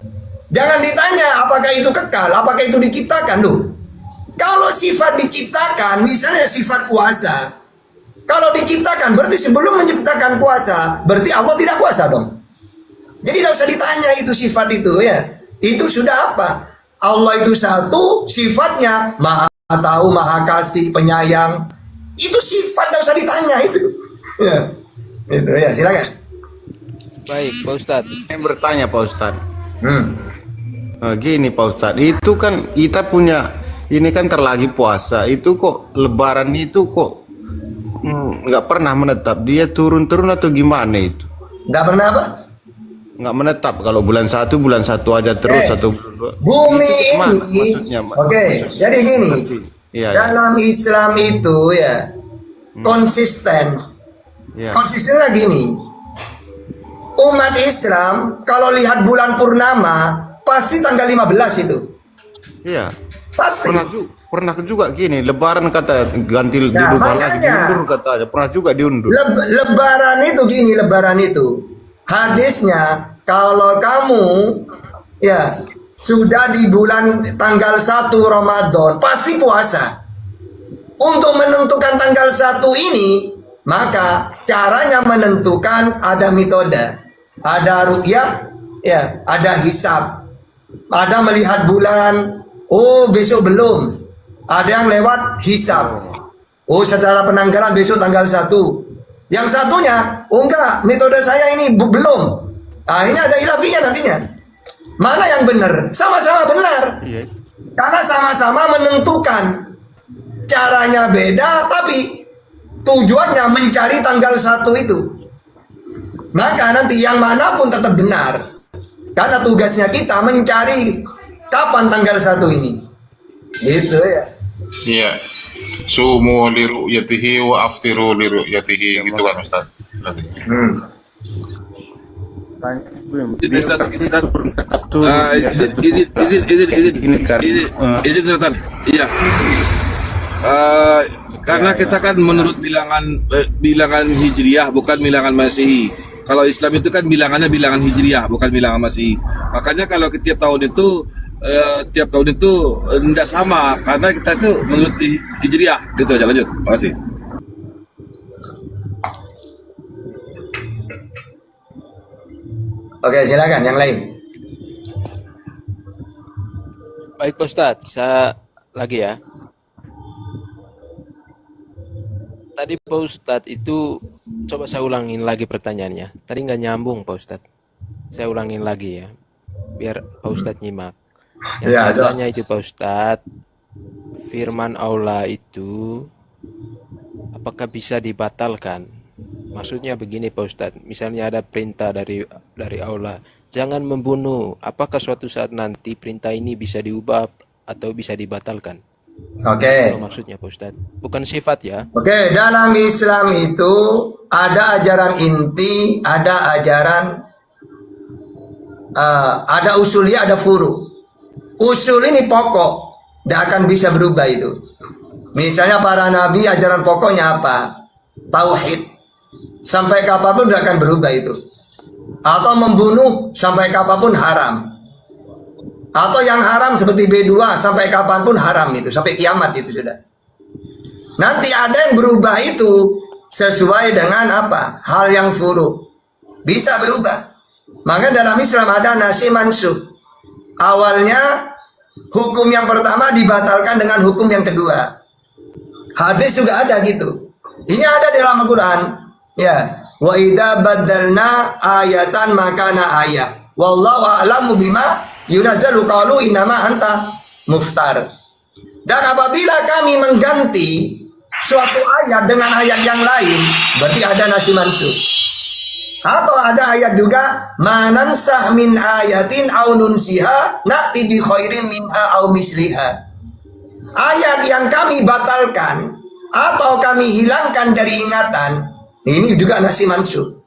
Jangan ditanya apakah itu kekal, apakah itu diciptakan. Loh, kalau sifat diciptakan, misalnya sifat kuasa, kalau diciptakan berarti sebelum menciptakan kuasa, berarti Allah tidak kuasa dong. Jadi tidak usah ditanya itu sifat itu ya. Itu sudah apa? Allah itu satu, sifatnya maha tahu, maha kasih, penyayang. Itu sifat, tidak usah ditanya itu. Ya. Itu ya, silakan. Baik, Pak Ustadz. Saya bertanya Pak Ustadz. Gini Pak Ustadz, itu kan kita punya, ini kan terlagi puasa, itu kok Lebaran itu kok nggak pernah menetap, dia turun-turun atau gimana itu? Nggak pernah apa? Nggak menetap, kalau bulan satu aja terus, satu bulan dua. Bumi Itu gimana ini, maksudnya, oke, jadi gini, Iya, dalam Islam itu ya konsisten. iya. Konsistennya gini, umat Islam kalau lihat bulan purnama pasti tanggal 15 itu. Iya. Pasti. Pernah juga gini, Lebaran kata ganti dirubah lagi, diundur katanya. Pernah juga diundur. Lebaran itu gini, Lebaran itu hadisnya kalau kamu ya sudah di bulan tanggal 1 Ramadan pasti puasa. Untuk menentukan tanggal 1 ini, maka caranya menentukan ada metode, ada ruqyah, ya, ada hisab, ada melihat bulan. Oh, besok belum. Ada yang lewat hisab. Oh, setelah penanggalan besok tanggal 1. Yang satunya, oh enggak, metode saya ini belum. Ah, ini ada ilafiyah nantinya. Mana yang benar? Sama-sama benar. Iya. Karena sama-sama menentukan. Caranya beda, tapi tujuannya mencari tanggal 1 itu. Maka nanti yang manapun tetap benar. Karena tugasnya kita mencari kapan tanggal 1 ini. Gitu ya. Iya. Sumu li ru'yatihi wa aftiru li ru'yatihi, gitu kan Ustaz. Izin sebentar. Iya. Karena kita kan menurut bilangan Hijriyah, bukan bilangan Masehi. Kalau Islam itu kan bilangannya bilangan Hijriyah, bukan bilangan Masehi. Makanya kalau tiap tahun itu tidak sama, karena kita itu menurut Hijriyah. Gitu aja, lanjut. Terima kasih. Oke, silakan yang lain. Baik Pak Ustadz, saya lagi ya. Tadi Pak Ustadz itu, coba saya ulangin lagi pertanyaannya. Tadi nggak nyambung Pak Ustadz. Saya ulangin lagi ya, biar Pak Ustadz nyimak. Yang Ya, saya tanya itu Pak Ustadz, firman Allah itu apakah bisa dibatalkan? Maksudnya begini Pak Ustadz, misalnya ada perintah dari Allah, jangan membunuh. Apakah suatu saat nanti perintah ini bisa diubah atau bisa dibatalkan? Oke. Itu maksudnya Pak Ustadz, bukan sifat ya. Oke, dalam Islam itu ada ajaran inti, ada ajaran, ada usulnya, ada furu. Usul ini pokok, tidak akan bisa berubah itu. Misalnya para nabi ajaran pokoknya apa? Tauhid. Sampai kapanpun tidak akan berubah itu. Atau membunuh sampai kapanpun haram. Atau yang haram seperti B2 sampai kapanpun haram itu, sampai kiamat itu sudah. Nanti ada yang berubah itu sesuai dengan apa? Hal yang furu. Bisa berubah. Maka dalam Islam ada nasikh mansukh. Awalnya hukum yang pertama dibatalkan dengan hukum yang kedua. Hadis juga ada gitu. Ini ada di dalam Al-Quran. Ya, wa idza badalna ayatan makana ayah. Wallahu a'lamu bima yunazzalu qalu innama anta muftar. Dan apabila kami mengganti suatu ayat dengan ayat yang lain, berarti ada nasikh mansukh. Atau ada ayat juga manansah min ayatin aw nunsiha na'ti bi khairin minha aw misliha. Ayat yang kami batalkan atau kami hilangkan dari ingatan, ini juga nasikh mansukh.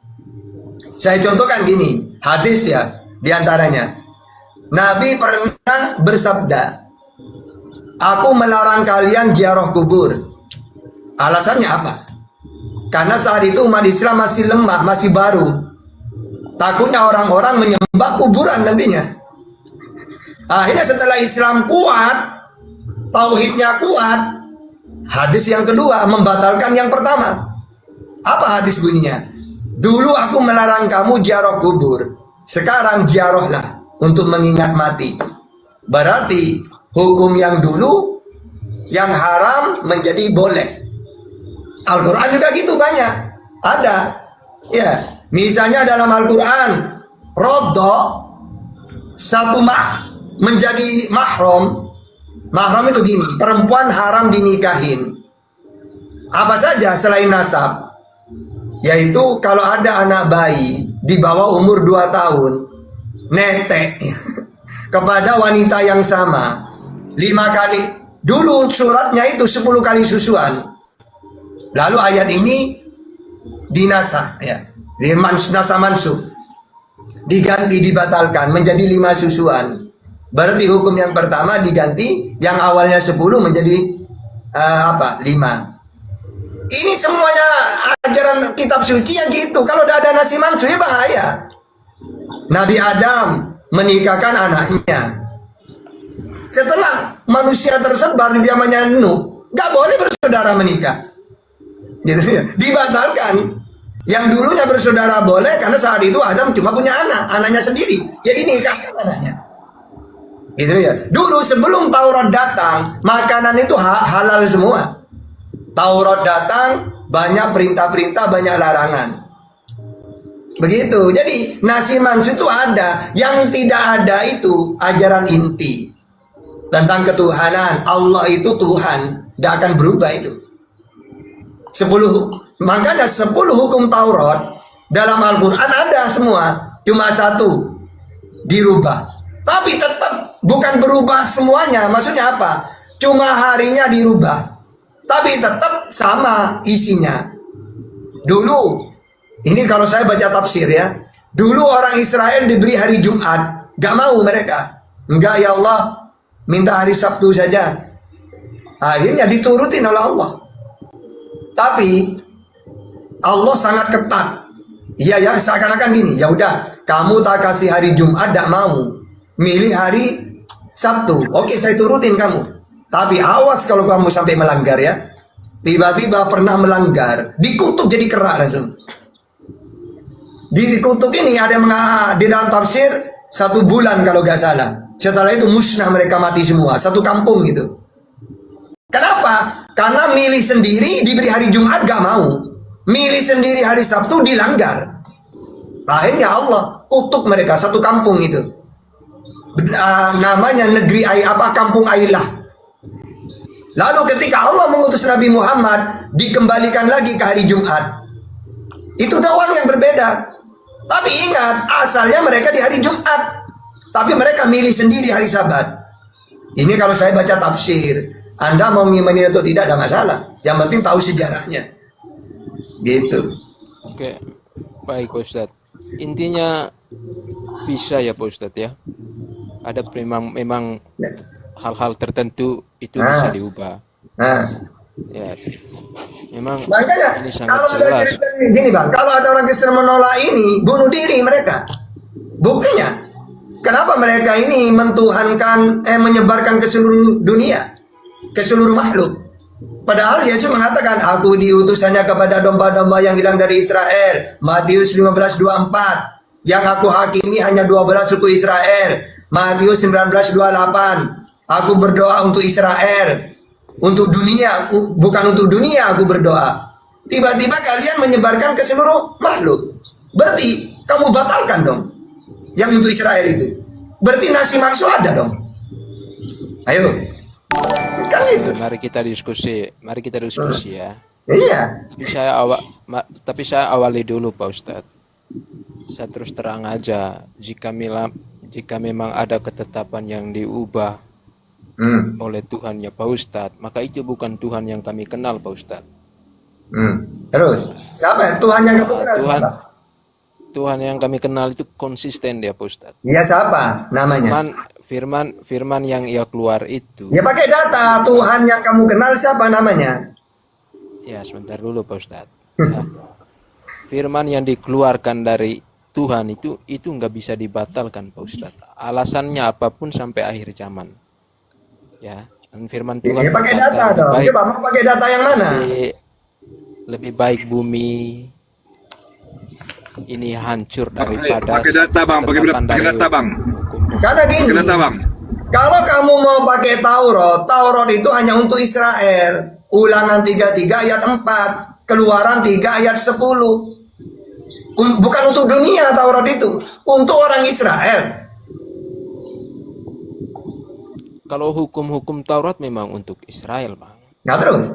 Saya contohkan gini, hadis ya, diantaranya Nabi pernah bersabda, aku melarang kalian ziarah kubur. Alasannya apa? Karena saat itu umat Islam masih lemah, masih baru. Takutnya orang-orang menyembah kuburan nantinya. Akhirnya setelah Islam kuat, tauhidnya kuat, hadis yang kedua membatalkan yang pertama. Apa hadis bunyinya? Dulu aku melarang kamu ziarah kubur, sekarang ziarahlah untuk mengingat mati. Berarti hukum yang dulu yang haram menjadi boleh. Al-Quran juga gitu banyak. Ada. Ya, misalnya dalam Al-Quran, rodho satu menjadi mahram. Mahram itu gini, perempuan haram dinikahin. Apa saja selain nasab. Yaitu kalau ada anak bayi di bawah umur 2 tahun, netek kepada wanita yang sama 5 kali. Dulu suratnya itu 10 kali susuan. Lalu ayat ini dinasah, ya, nasa mansuh, diganti, dibatalkan menjadi 5 susuan. Berarti hukum yang pertama diganti, yang awalnya 10 menjadi 5. Ini semuanya ajaran kitab suci ya gitu. Kalau udah ada nasi mansuh ya bahaya. Nabi Adam menikahkan anaknya. Setelah manusia tersebar di zamannya Nuh, gak boleh bersaudara menikah. Gitu ya. Dibatalkan. Yang dulunya bersaudara boleh karena saat itu Adam cuma punya anaknya sendiri. Jadi nikahkan anaknya. Gitu ya. Dulu sebelum Taurat datang, makanan itu halal semua. Taurat datang, banyak perintah-perintah, banyak larangan. Begitu. Jadi nasi mansuh itu ada. Yang tidak ada itu ajaran inti tentang ketuhanan. Allah itu Tuhan, tidak akan berubah itu. 10, makanya 10 hukum Taurat dalam Al-Quran ada semua. Cuma 1 dirubah. Tapi tetap bukan berubah semuanya. Maksudnya apa? Cuma harinya dirubah. Tapi tetap sama isinya. Dulu, ini kalau saya baca tafsir ya. Dulu orang Israel diberi hari Jumat. Gak mau mereka. Enggak ya Allah, minta hari Sabtu saja. Akhirnya diturutin oleh Allah. Tapi Allah sangat ketat. Iya ya, seakan-akan gini. Ya udah, kamu tak kasih hari Jumat, gak mau. Milih hari Sabtu. Oke, saya turutin kamu. Tapi awas kalau kamu sampai melanggar ya. Tiba-tiba pernah melanggar, dikutuk jadi kera langsung. Dikutuk ini ada yang di dalam tafsir 1 bulan kalau gak salah. Setelah itu musnah, mereka mati semua, 1 kampung gitu. Kenapa? Karena milih sendiri diberi hari Jumat gak mau. Milih sendiri hari Sabtu dilanggar. Akhirnya Allah kutuk mereka 1 kampung itu. Namanya negeri kampung Ailah. Lalu ketika Allah mengutus Nabi Muhammad, dikembalikan lagi ke hari Jumat. Itu doang yang berbeda. Tapi ingat, asalnya mereka di hari Jumat. Tapi mereka milih sendiri hari Sabat. Ini kalau saya baca tafsir. Anda mau ngimani atau tidak ada masalah. Yang penting tahu sejarahnya. Gitu. Oke, baik Pak Ustadz. Intinya bisa ya Pak Ustadz ya. Ada memang hal-hal tertentu itu bisa diubah. Ya, memang makanya ini sangat kalau jelas. ada gini bang, kalau ada orang Kristen menolak ini, bunuh diri mereka. Buktinya, kenapa mereka ini mentuhankan, menyebarkan ke seluruh dunia, ke seluruh makhluk. Padahal Yesus mengatakan, aku diutus hanya kepada domba-domba yang hilang dari Israel. Matius 15:24. Yang aku hakimi hanya 12 suku Israel. Matius 19:28. Aku berdoa untuk Israel, untuk dunia, bukan untuk dunia aku berdoa. Tiba-tiba kalian menyebarkan ke seluruh makhluk. Berarti kamu batalkan dong yang untuk Israel itu. Berarti nasi mansuh ada dong. Ayo. Kan itu. Mari kita diskusi ya. Iya. Tapi saya awali dulu Pak Ustadz. Saya terus terang aja, jika memang ada ketetapan yang diubah oleh Tuhannya Pak Ustadz, maka itu bukan Tuhan yang kami kenal Pak Ustadz. Terus siapa Tuhan yang kamu kenal? Tuhan, Tuhan yang kami kenal itu konsisten dia Pak Ustadz. Ya siapa namanya? Firman yang ia keluar itu. Ya pakai data. Tuhan yang kamu kenal siapa namanya? Ya sebentar dulu Pak Ustadz. Ya. Firman yang dikeluarkan dari Tuhan itu nggak bisa dibatalkan Pak Ustadz. Alasannya apapun sampai akhir zaman. Ya. Dan firman Tuhan Ya pakai berkata, data dong. Coba mau pakai data yang mana? lebih baik bumi ini hancur daripada Pakai data bang, pakai data bang. Karena gini. Pakai data bang. Kalau kamu mau pakai Taurat itu hanya untuk Israel. Ulangan 33 ayat 4, Keluaran 3 ayat 10. Bukan untuk dunia Taurat itu, untuk orang Israel. Kalau hukum-hukum Taurat memang untuk Israel, Bang. Nah terus.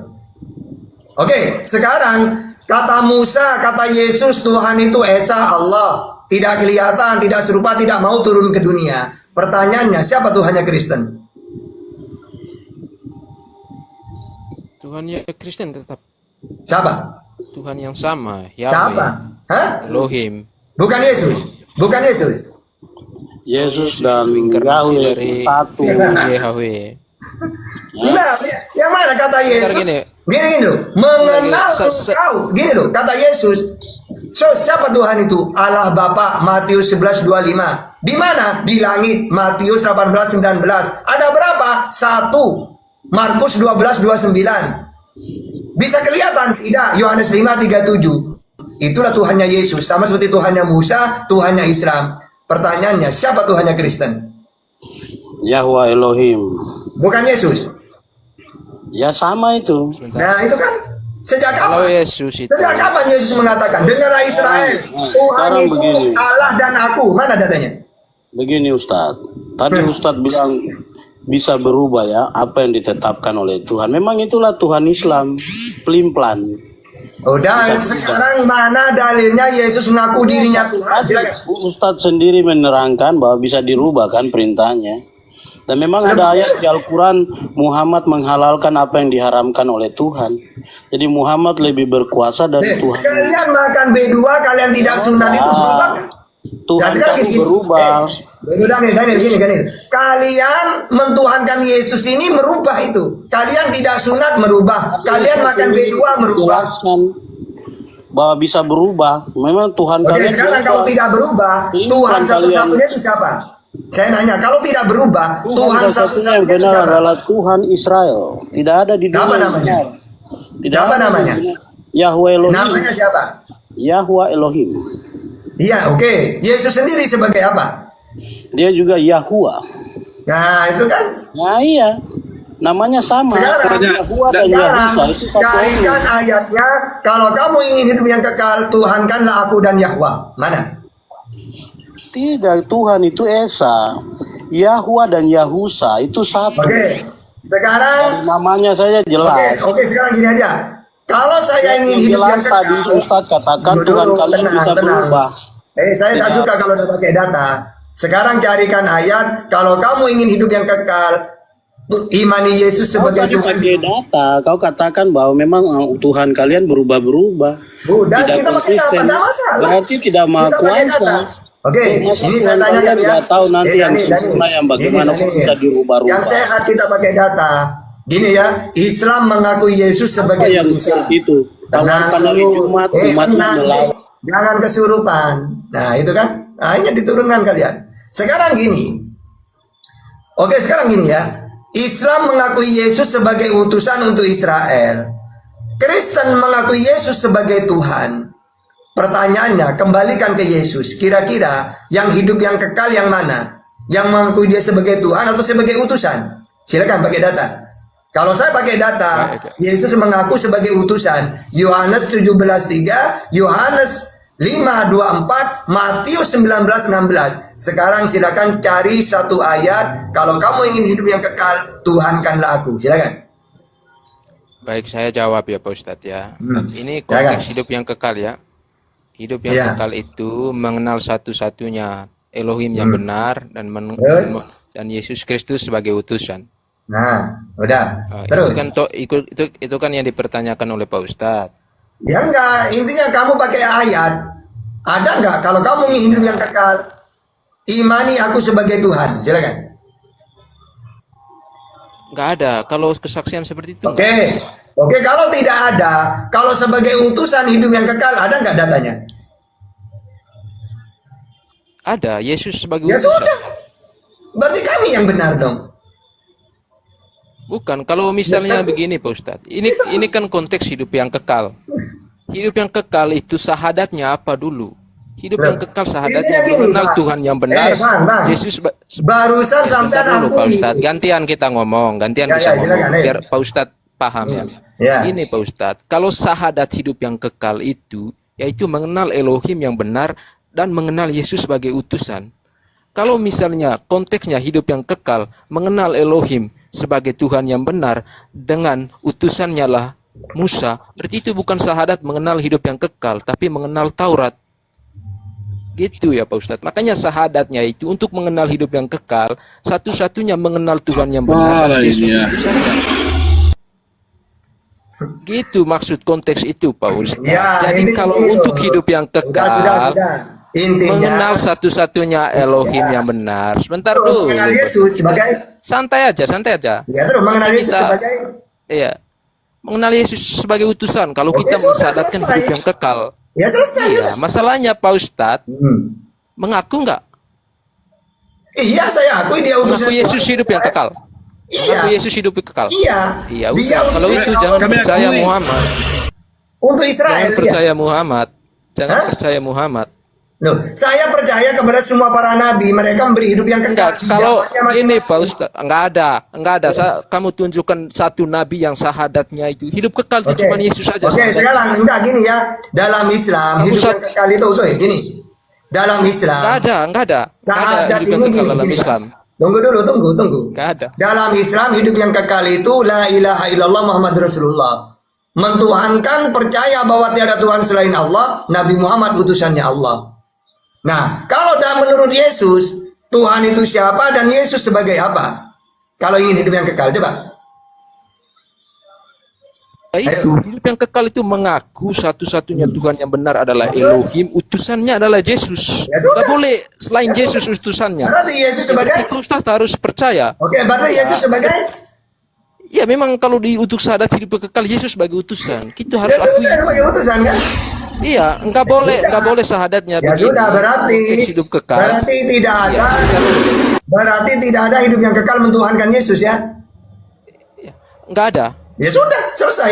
Oke, sekarang kata Musa, kata Yesus, Tuhan itu Esa Allah. Tidak kelihatan, tidak serupa, tidak mau turun ke dunia. Pertanyaannya, siapa Tuhannya Kristen? Tuhannya Kristen tetap Siapa? Tuhan yang sama, Siapa? Yahweh, Hah? Elohim. Bukan Yesus. Bukan Yesus. Yesus dan Inkarnasi Yahweh dari satu. Yahweh. Nah, yang mana kata Yesus? Gini. Gini loh, mengenal engkau. Gini loh, kata Yesus. So, siapa Tuhan itu? Allah Bapa, Matius 11:25. Di mana? Di langit, Matius 18:19. Ada berapa? 1. Markus 12:29. Bisa kelihatan? Tidak. Yohanes 5:37. Itulah Tuhannya Yesus. Sama seperti Tuhannya Musa, Tuhannya Islam. Pertanyaannya, siapa Tuhannya Kristen? Yahweh Elohim. Bukan Yesus. Ya sama itu. Nah, itu kan sejak Kalau kapan? Yesus itu Sejak kapan Yesus mengatakan, dengarlah Israel, Tuhan sekarang itu begini. Allah dan aku. Mana datanya? Begini Ustadz. Tadi Ustadz bilang bisa berubah ya apa yang ditetapkan oleh Tuhan. Memang itulah Tuhan Islam. Pelin-pelan. Udah, sekarang mana dalilnya Yesus mengaku dirinya Tuhan? Tadi Silakan. Ustadz sendiri menerangkan bahwa bisa dirubah kan perintahnya. Dan memang ada ayat di Al-Quran Muhammad menghalalkan apa yang diharamkan oleh Tuhan. Jadi Muhammad lebih berkuasa dari Tuhan. Kalian makan B2, kalian tidak sunat itu berubah nggak? Tuhan sekarang kamu gini. berubah. Daniel, gini. Kalian mentuhankan Yesus ini merubah itu. Kalian tidak sunat merubah. Kalian makan B2 merubah. Jelaskan bahwa bisa berubah. Memang Tuhan Oke, kalian sekarang berubah. kalau tidak berubah, Ini Tuhan bukan satu-satunya itu siapa? Saya nanya, kalau tidak berubah, Tuhan yang satu-satunya itu benar siapa? adalah Tuhan Israel. Tidak ada di dunia. Siapa yang namanya? benar. Tidak Siapa ada di namanya? dunia. Yahweh Elohim. Namanya siapa? Yahweh Elohim. Iya, oke. Yesus sendiri sebagai apa? Dia juga Yahuwah. Nah, itu kan. Nah iya. Namanya sama. Sekarang, Yahuwah dan Yahusa itu satu kaitkan orang. ayatnya. Kalau kamu ingin hidup yang kekal, Tuhankanlah aku dan Yahweh. Mana? Tidak, Tuhan itu Esa. Yahuwah dan Yahusa itu satu. Oke. Sekarang, Namanya saja jelas. oke, sekarang gini aja. Kalau saya ingin hidup yang Jelas tadi kekal, Ustaz katakan Dulu, Tuhan kalian tenang, bisa tenang. berubah. Saya tak suka kalau udah pakai data. Sekarang carikan ayat. Kalau kamu ingin hidup yang kekal, imani Yesus Kau sebagai tadi Tuhan. pakai data, kau katakan bahwa memang Tuhan kalian berubah-berubah. Udah, Tidak kita pakai data, konsisten. tidak masalah. Berarti tidak maha Kita pakai kuasa. data. Oke, Masa ini saya Tuhan tanyakan kalian ya. nggak tahu nanti yang Dani, sempurna yang bagaimana Gini, bisa dirubah-rubah. Yang sehat kita pakai data. Gini ya, Islam mengakui Yesus Apa sebagai yang utusan. seperti itu? Tawarkan hari Jumat, umat tenang. melawan. Jangan kesurupan. Nah, itu kan. Nah, ini diturunkan kalian. Sekarang gini. Oke, sekarang gini ya. Islam mengakui Yesus sebagai utusan untuk Israel. Kristen mengakui Yesus sebagai Tuhan. Pertanyaannya, kembalikan ke Yesus. Kira-kira yang hidup yang kekal yang mana? Yang mengakui dia sebagai Tuhan atau sebagai utusan? Silakan pakai data. Kalau saya pakai data, Yesus mengaku sebagai utusan. Yohanes 17:3, Yohanes 5:24, Matius 19:16. Sekarang silakan cari satu ayat. Kalau kamu ingin hidup yang kekal, Tuhankanlah aku. Silakan. baik saya jawab ya Pak Ustadz ya. Ini konteks hidup yang kekal ya. Hidup yang Iya. kekal itu mengenal satu-satunya Elohim yang benar dan Yesus Kristus sebagai utusan. Nah, udah. Itu Terus. kan itu kan yang dipertanyakan oleh Pak Ustadz. Ya enggak, intinya kamu pakai ayat. Ada nggak kalau kamu ingin hidup yang kekal, imani aku sebagai Tuhan. Silakan. Nggak ada. Kalau kesaksian seperti itu Oke. nggak. Oke, kalau tidak ada, kalau sebagai utusan hidup yang kekal, ada nggak datanya? Ada. Yesus sebagai Ya utusan. sudah. Berarti kami yang benar dong. Bukan. Kalau misalnya begini Pak Ustadz. Ini kan konteks hidup yang kekal. Hidup yang kekal itu sahadatnya apa dulu? Hidup yang kekal sahadatnya Ini gini, mengenal Pak. Tuhan yang benar. Bang. Yesus Barusan sampai sebentar dulu Pak akui. Ustadz. Gantian kita ngomong. Gantian Ya, kita ngomong. silakan, ayo. Biar Pak Ustadz paham ya. Ya. Ini Pak Ustadz. Kalau sahadat hidup yang kekal itu, yaitu mengenal Elohim yang benar dan mengenal Yesus sebagai utusan. Kalau misalnya konteksnya hidup yang kekal, mengenal Elohim sebagai Tuhan yang benar dengan utusannya lah Musa, berarti itu bukan sahadat mengenal hidup yang kekal, tapi mengenal Taurat. Gitu ya Pak Ustadz. Makanya sahadatnya itu untuk mengenal hidup yang kekal, satu-satunya mengenal Tuhan yang benar dan Yesus utusannya. Gitu maksud konteks itu Pak Ustadz. Ya, Jadi ini kalau gitu. untuk hidup yang kekal, Intinya mengenal satu-satunya Elohim yang benar. Sebentar dulu. mengenal Yesus sebagai Santai aja, santai aja. ya terus mengenal Yesus Kita- sebagai Iya. Mengenal Yesus sebagai utusan. Kalau Oke, kita sudah mensadarkan selesai. hidup yang kekal. ya selesai. Iya. Masalahnya Pak Ustadz mengaku nggak? Iya, saya akui dia utusan Mengaku Yesus Tuhan. hidup yang kekal. Iya. Mengaku Yesus hidup yang kekal. Iya. Iya. Dia Udah. Kalau utusan itu Allah. jangan Kami percaya akui. Muhammad. Untuk Israel. Jangan dia. percaya Muhammad. Jangan Hah? percaya Muhammad. Loh, saya percaya kepada semua para nabi, mereka memberi hidup yang kekal. Enggak, kalau Zamannya ini masing-masing. Pak Ustaz, enggak ada. Kamu tunjukkan satu nabi yang sahadatnya itu hidup kekal itu Oke. cuma Yesus saja. Oke, sahadatnya. sekarang enggak gini ya. Dalam Islam Kamu hidup sat- yang kekal itu oke, gini. Dalam Islam Enggak ada. Enggak ada sahadat hidup yang ini kekal gini, dalam gini, Islam. Pak. Tunggu dulu, tunggu. Enggak ada. Dalam Islam hidup yang kekal itu la ilaha illallah Muhammad Rasulullah. Mentuhankan percaya bahwa tiada Tuhan selain Allah, Nabi Muhammad utusannya Allah. Nah, kalau menurut Yesus, Tuhan itu siapa dan Yesus sebagai apa? Kalau ingin hidup yang kekal, coba. Itu hidup yang kekal itu mengaku satu-satunya Tuhan yang benar adalah Elohim, utusannya adalah Yesus. Ya sudah. Enggak boleh selain Yesus utusannya. Berarti Yesus sebagai Itu Ustaz harus percaya. Oke, berarti Yesus sebagai Ya memang kalau diutuk sahadat hidup yang kekal Yesus sebagai utusan. Kita harus Yesus akui. sebagai utusan kan? Iya, enggak boleh sahadatnya Ya begini. sudah, berarti Konteks hidup kekal. berarti tidak Iya, ada berarti tidak ada hidup yang kekal mentuhankan Yesus ya. enggak ada. Ya sudah, selesai.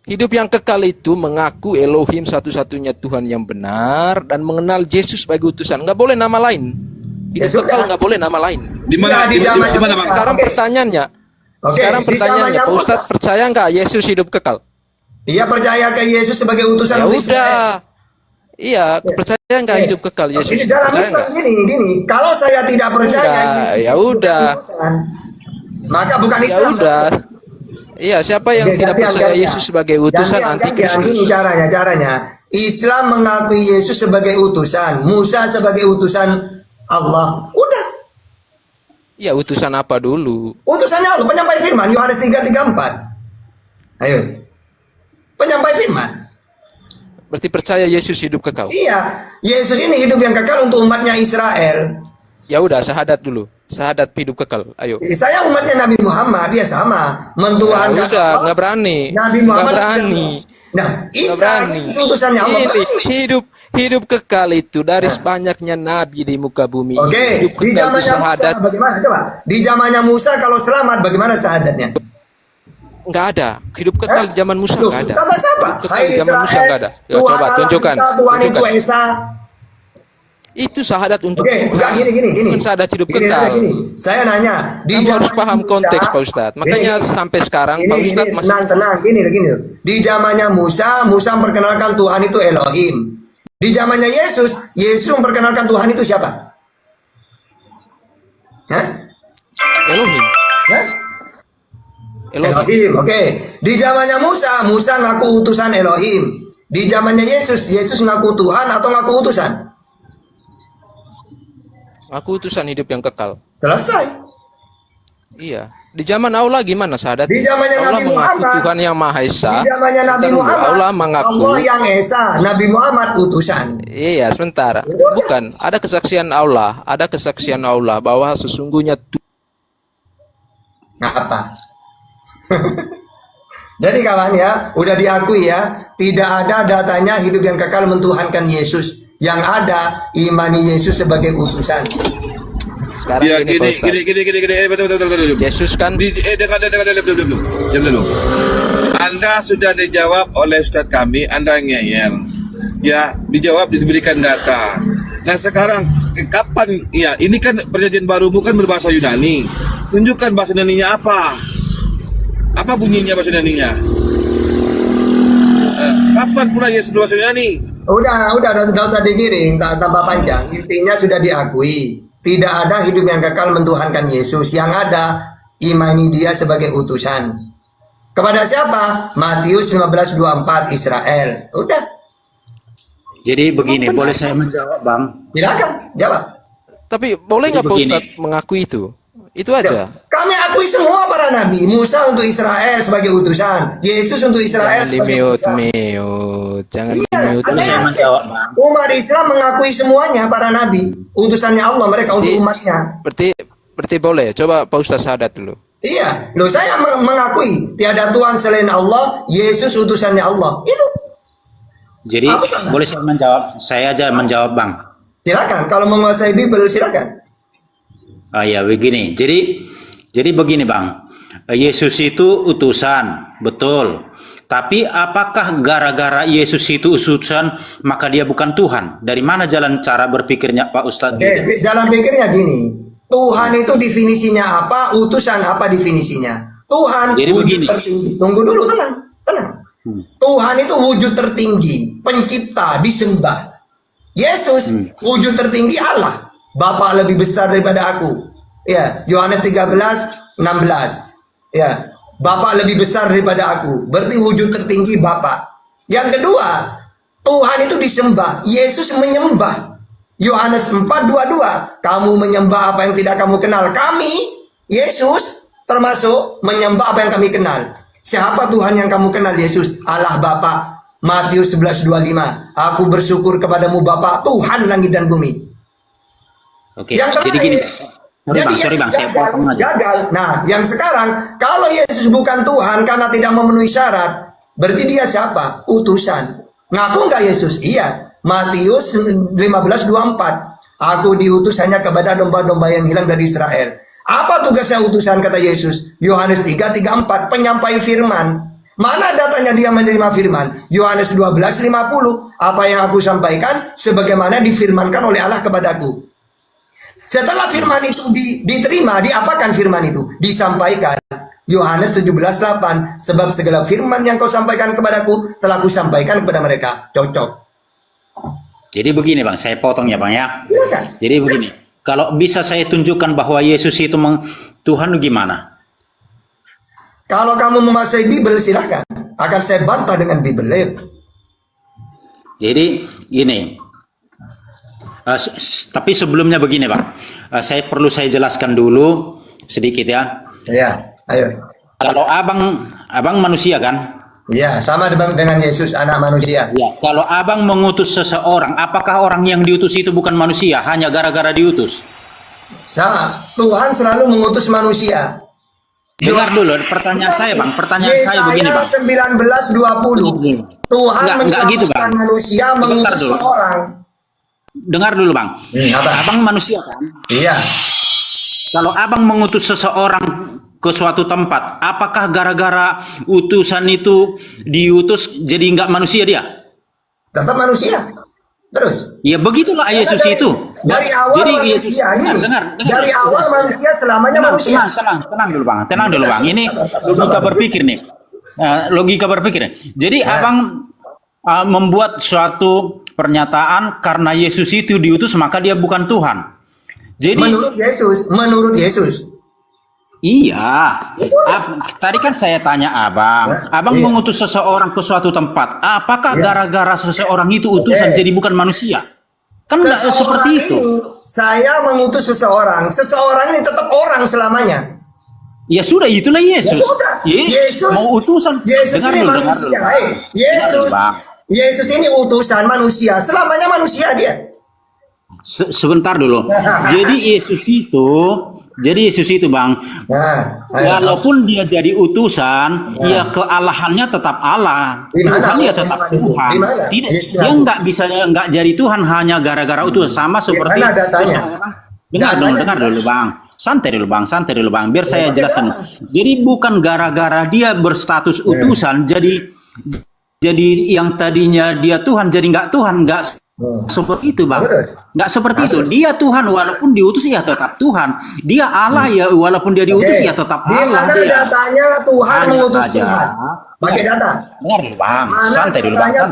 Hidup yang kekal itu mengaku Elohim satu-satunya Tuhan yang benar dan mengenal Yesus sebagai utusan. Enggak boleh nama lain. Hidup Ya sudah. kekal enggak boleh nama lain. Di mana? Ya, di Di zaman mana, Pak? Sekarang Oke. pertanyaannya. Oke, Sekarang di pertanyaannya, zamannya Pak Ustadz Musa. percaya enggak Yesus hidup kekal? Ia percaya ke Yesus sebagai utusan Ya untuk Israel. udah. Iya, percaya enggak hidup kekal Yesus? Ini dalam Percaya Islam enggak? gini. Kalau saya tidak percaya Udah, Yesus ya itu udah. utusan, maka bukan Ya Islam. udah. Iya, siapa yang Oke, tidak gantian, percaya gantian. Yesus sebagai utusan Gantian, antikristus? Gini caranya. Islam mengakui Yesus sebagai utusan, Musa sebagai utusan Allah. Udah. Ya utusan apa dulu? Utusannya Allah, penyampai firman, Yohanes 3:34. Ayo. Penyampai firman. Berarti percaya Yesus hidup kekal. Iya, Yesus ini hidup yang kekal untuk umatnya Israel. Ya udah, syahadat dulu. Syahadat hidup kekal. Ayo. Saya umatnya Nabi Muhammad, ya sama. Ya Mentuhankan udah, Allah. nggak berani. Nabi Nggak Muhammad berani. Nah, Nggak Isa berani. itu utusannya Allah. Ini hidup kekal itu dari banyaknya nabi di muka bumi. Oke, Hidup di kekal itu zamannya Musa syahadat bagaimana? Coba. Di zamannya Musa kalau selamat bagaimana syahadatnya? nggak ada. Hidup kekal di zaman Musa Loh, nggak ada. kata siapa? Hidup kekal Hai di zaman Musa Israel, nggak ada. Ya, Tuhan coba Allah tunjukkan. kita, Tuhan itu Tunjukkan. Esa. Itu syahadat untuk Oke, enggak gini. Bukan syahadat hidup Gini kekal. aja, gini. Saya nanya, di Kamu harus zaman paham Musa- konteks Pak Ustadz. Makanya sampai sekarang Pak Ustadz masih tenang, gini. Di zamannya Musa memperkenalkan Tuhan itu Elohim. Di zamannya Yesus memperkenalkan Tuhan itu siapa? Hah? Elohim. Hah? Elohim. Elohim, oke. Di zamannya Musa ngaku utusan Elohim. Di zamannya Yesus ngaku Tuhan atau ngaku utusan? Aku utusan hidup yang kekal. Selesai. Iya. Di zaman Allah gimana syahadat? Di zamannya Allah Nabi mengaku Muhammad. Tuhan yang Maha Esa. Di zamannya Nabi Bentar dulu, Muhammad. Allah mengaku. Allah yang Esa, Nabi Muhammad utusan. Iya, sebentar. Bukan, ada kesaksian Allah bahwa sesungguhnya Apa? Jadi kawan ya, udah diakui ya, tidak ada datanya hidup yang kekal mentuhankan Yesus. Yang ada imani Yesus sebagai utusan. sekarang Ya, gini, Pak Ustadz. gini. Betul. Yesus kan Dengar dulu. Anda sudah dijawab oleh Ustadz kami, Anda ngeyel. Ya, dijawab, diberikan data. Nah sekarang, kapan, ya ini kan perjanjian baru bukan berbahasa Yunani. Tunjukkan bahasa Yunaninya apa? Apa bunyinya bahasa Yunaninya? Kapan pula Yesus berbahasa Yunani? Udah usah digiring, tambah panjang. Intinya sudah diakui. Tidak ada hidup yang kekal mentuhankan Yesus. Yang ada imani dia sebagai utusan. Kepada siapa? Matius 15:24 Israel. Udah. Jadi begini, boleh saya menjawab, Bang? Silakan, jawab. tapi boleh nggak Pak begini. Ustadz mengakui itu? Itu aja. Kami akui semua para nabi. Musa untuk Israel sebagai utusan. Yesus untuk Israel Jangan sebagai utusan. di-mute. Jangan Iya, di-mute. Boleh saya menjawab, Bang? Umat Islam mengakui semuanya para nabi. Utusannya Allah mereka untuk Jadi- umatnya. Berarti boleh. Coba Pak Ustadz syahadat dulu. Iya, loh saya mengakui tiada Tuhan selain Allah, Yesus utusannya Allah. Itu. Jadi Apa salah? boleh saya menjawab? Saya aja menjawab, Bang. Silakan, kalau menguasai Bible silakan. Ah ya, begini. Jadi begini, Bang. Yesus itu utusan, betul. Tapi apakah gara-gara Yesus itu utusan maka dia bukan Tuhan? Dari mana jalan cara berpikirnya Pak Ustadz? Oke, jalan pikirnya gini. Tuhan itu definisinya apa? Utusan apa definisinya? Tuhan Jadi wujud begini. tertinggi. Tunggu dulu, tenang. Tuhan itu wujud tertinggi, pencipta, disembah. Yesus wujud tertinggi Allah. Bapa lebih besar daripada aku. Ya, Yohanes 13:16. Ya, Bapa lebih besar daripada aku. Berarti wujud tertinggi Bapa. Yang kedua, Tuhan itu disembah. Yesus menyembah. Yohanes 4:22. Kamu menyembah apa yang tidak kamu kenal. Kami, Yesus, termasuk menyembah apa yang kami kenal. Siapa Tuhan yang kamu kenal? Yesus, Allah Bapa. Matius 11:25. Aku bersyukur kepadamu Bapa, Tuhan langit dan bumi. Oke, Yang jadi terakhir, gini. jadi Sorry Bang, Yesus saya potong aja. gagal. Nah, yang sekarang, kalau Yesus bukan Tuhan karena tidak memenuhi syarat, berarti dia siapa? Utusan. Ngaku nggak Yesus? Iya. Matius 15:24. Aku diutus hanya kepada domba-domba yang hilang dari Israel. Apa tugasnya utusan kata Yesus? Yohanes 3:34, penyampai firman. Mana datanya dia menerima firman? Yohanes 12:50. Apa yang aku sampaikan sebagaimana difirmankan oleh Allah kepadaku. Setelah firman itu diterima, diapakan firman itu? Disampaikan. Yohanes 17:8. Sebab segala firman yang kau sampaikan kepadaku telah kusampaikan kepada mereka. Cocok. Jadi begini, Bang, saya potong ya, Bang ya. Silakan. Jadi begini, kalau bisa saya tunjukkan bahwa Yesus itu Tuhan gimana? Kalau kamu menguasai Bible silakan. Akan saya bantah dengan Bible. Jadi gini, tapi sebelumnya begini, Bang, saya jelaskan dulu sedikit ya. Ya, ayo. Kalau abang manusia kan? Ya, sama dengan Yesus, anak manusia. Ya. Kalau abang mengutus seseorang, apakah orang yang diutus itu bukan manusia, hanya gara-gara diutus? Sama. Tuhan selalu mengutus manusia. Dengar dulu pertanyaan saya, Bang. Pertanyaan saya begini, Bang. 19:20. Tuhan Enggak gitu, menyelamatkan Bang. manusia Bentar mengutus dulu. seorang. Dengar dulu, Bang. Apa? Abang manusia kan? Iya. Kalau abang mengutus seseorang ke suatu tempat, apakah gara-gara utusan itu diutus jadi nggak manusia dia? Tetap manusia. Terus. Ya begitulah Yesus itu. Dari awal Jadi manusia, gini. dengar. Dari awal manusia selamanya manusia. Tenang dulu Bang. Tenang dulu Bang. Ini logika berpikir nih. Logika berpikir. Jadi abang membuat suatu pernyataan karena Yesus itu diutus maka dia bukan Tuhan. Jadi menurut Yesus. Iya. Tadi kan saya tanya abang Iya. mengutus seseorang ke suatu tempat. Apakah gara-gara seseorang itu utusan jadi bukan manusia? Kan enggak seperti itu. Saya mengutus seseorang. Seseorang ini tetap orang selamanya. Ya sudah, itulah Yesus. Ya sudah. Yesus mau utusan. Yesus Dengar ini dulu, dengar manusia. dulu. Yesus Bang. Yesus ini utusan manusia. Selamanya manusia dia. Sebentar dulu. Jadi Yesus itu Bang, walaupun dia jadi utusan, ya kealahannya tetap Allah. Tuhan ya tetap Tuhan. Tidak, dia nggak jadi Tuhan hanya gara-gara utusan, sama seperti dengar dulu Bang. Santai dulu Bang, biar saya jelaskan. Jadi bukan gara-gara dia berstatus utusan, jadi yang tadinya dia Tuhan jadi nggak Tuhan, nggak seperti itu Bang. Nggak seperti itu. Dia Tuhan walaupun diutus ya tetap Tuhan. Dia Allah ya walaupun dia diutus ya tetap Di Allah. mana datanya Tuhan mengutus Tuhan? Pakai data. Dengar dulu Bang, santai dulu Bang.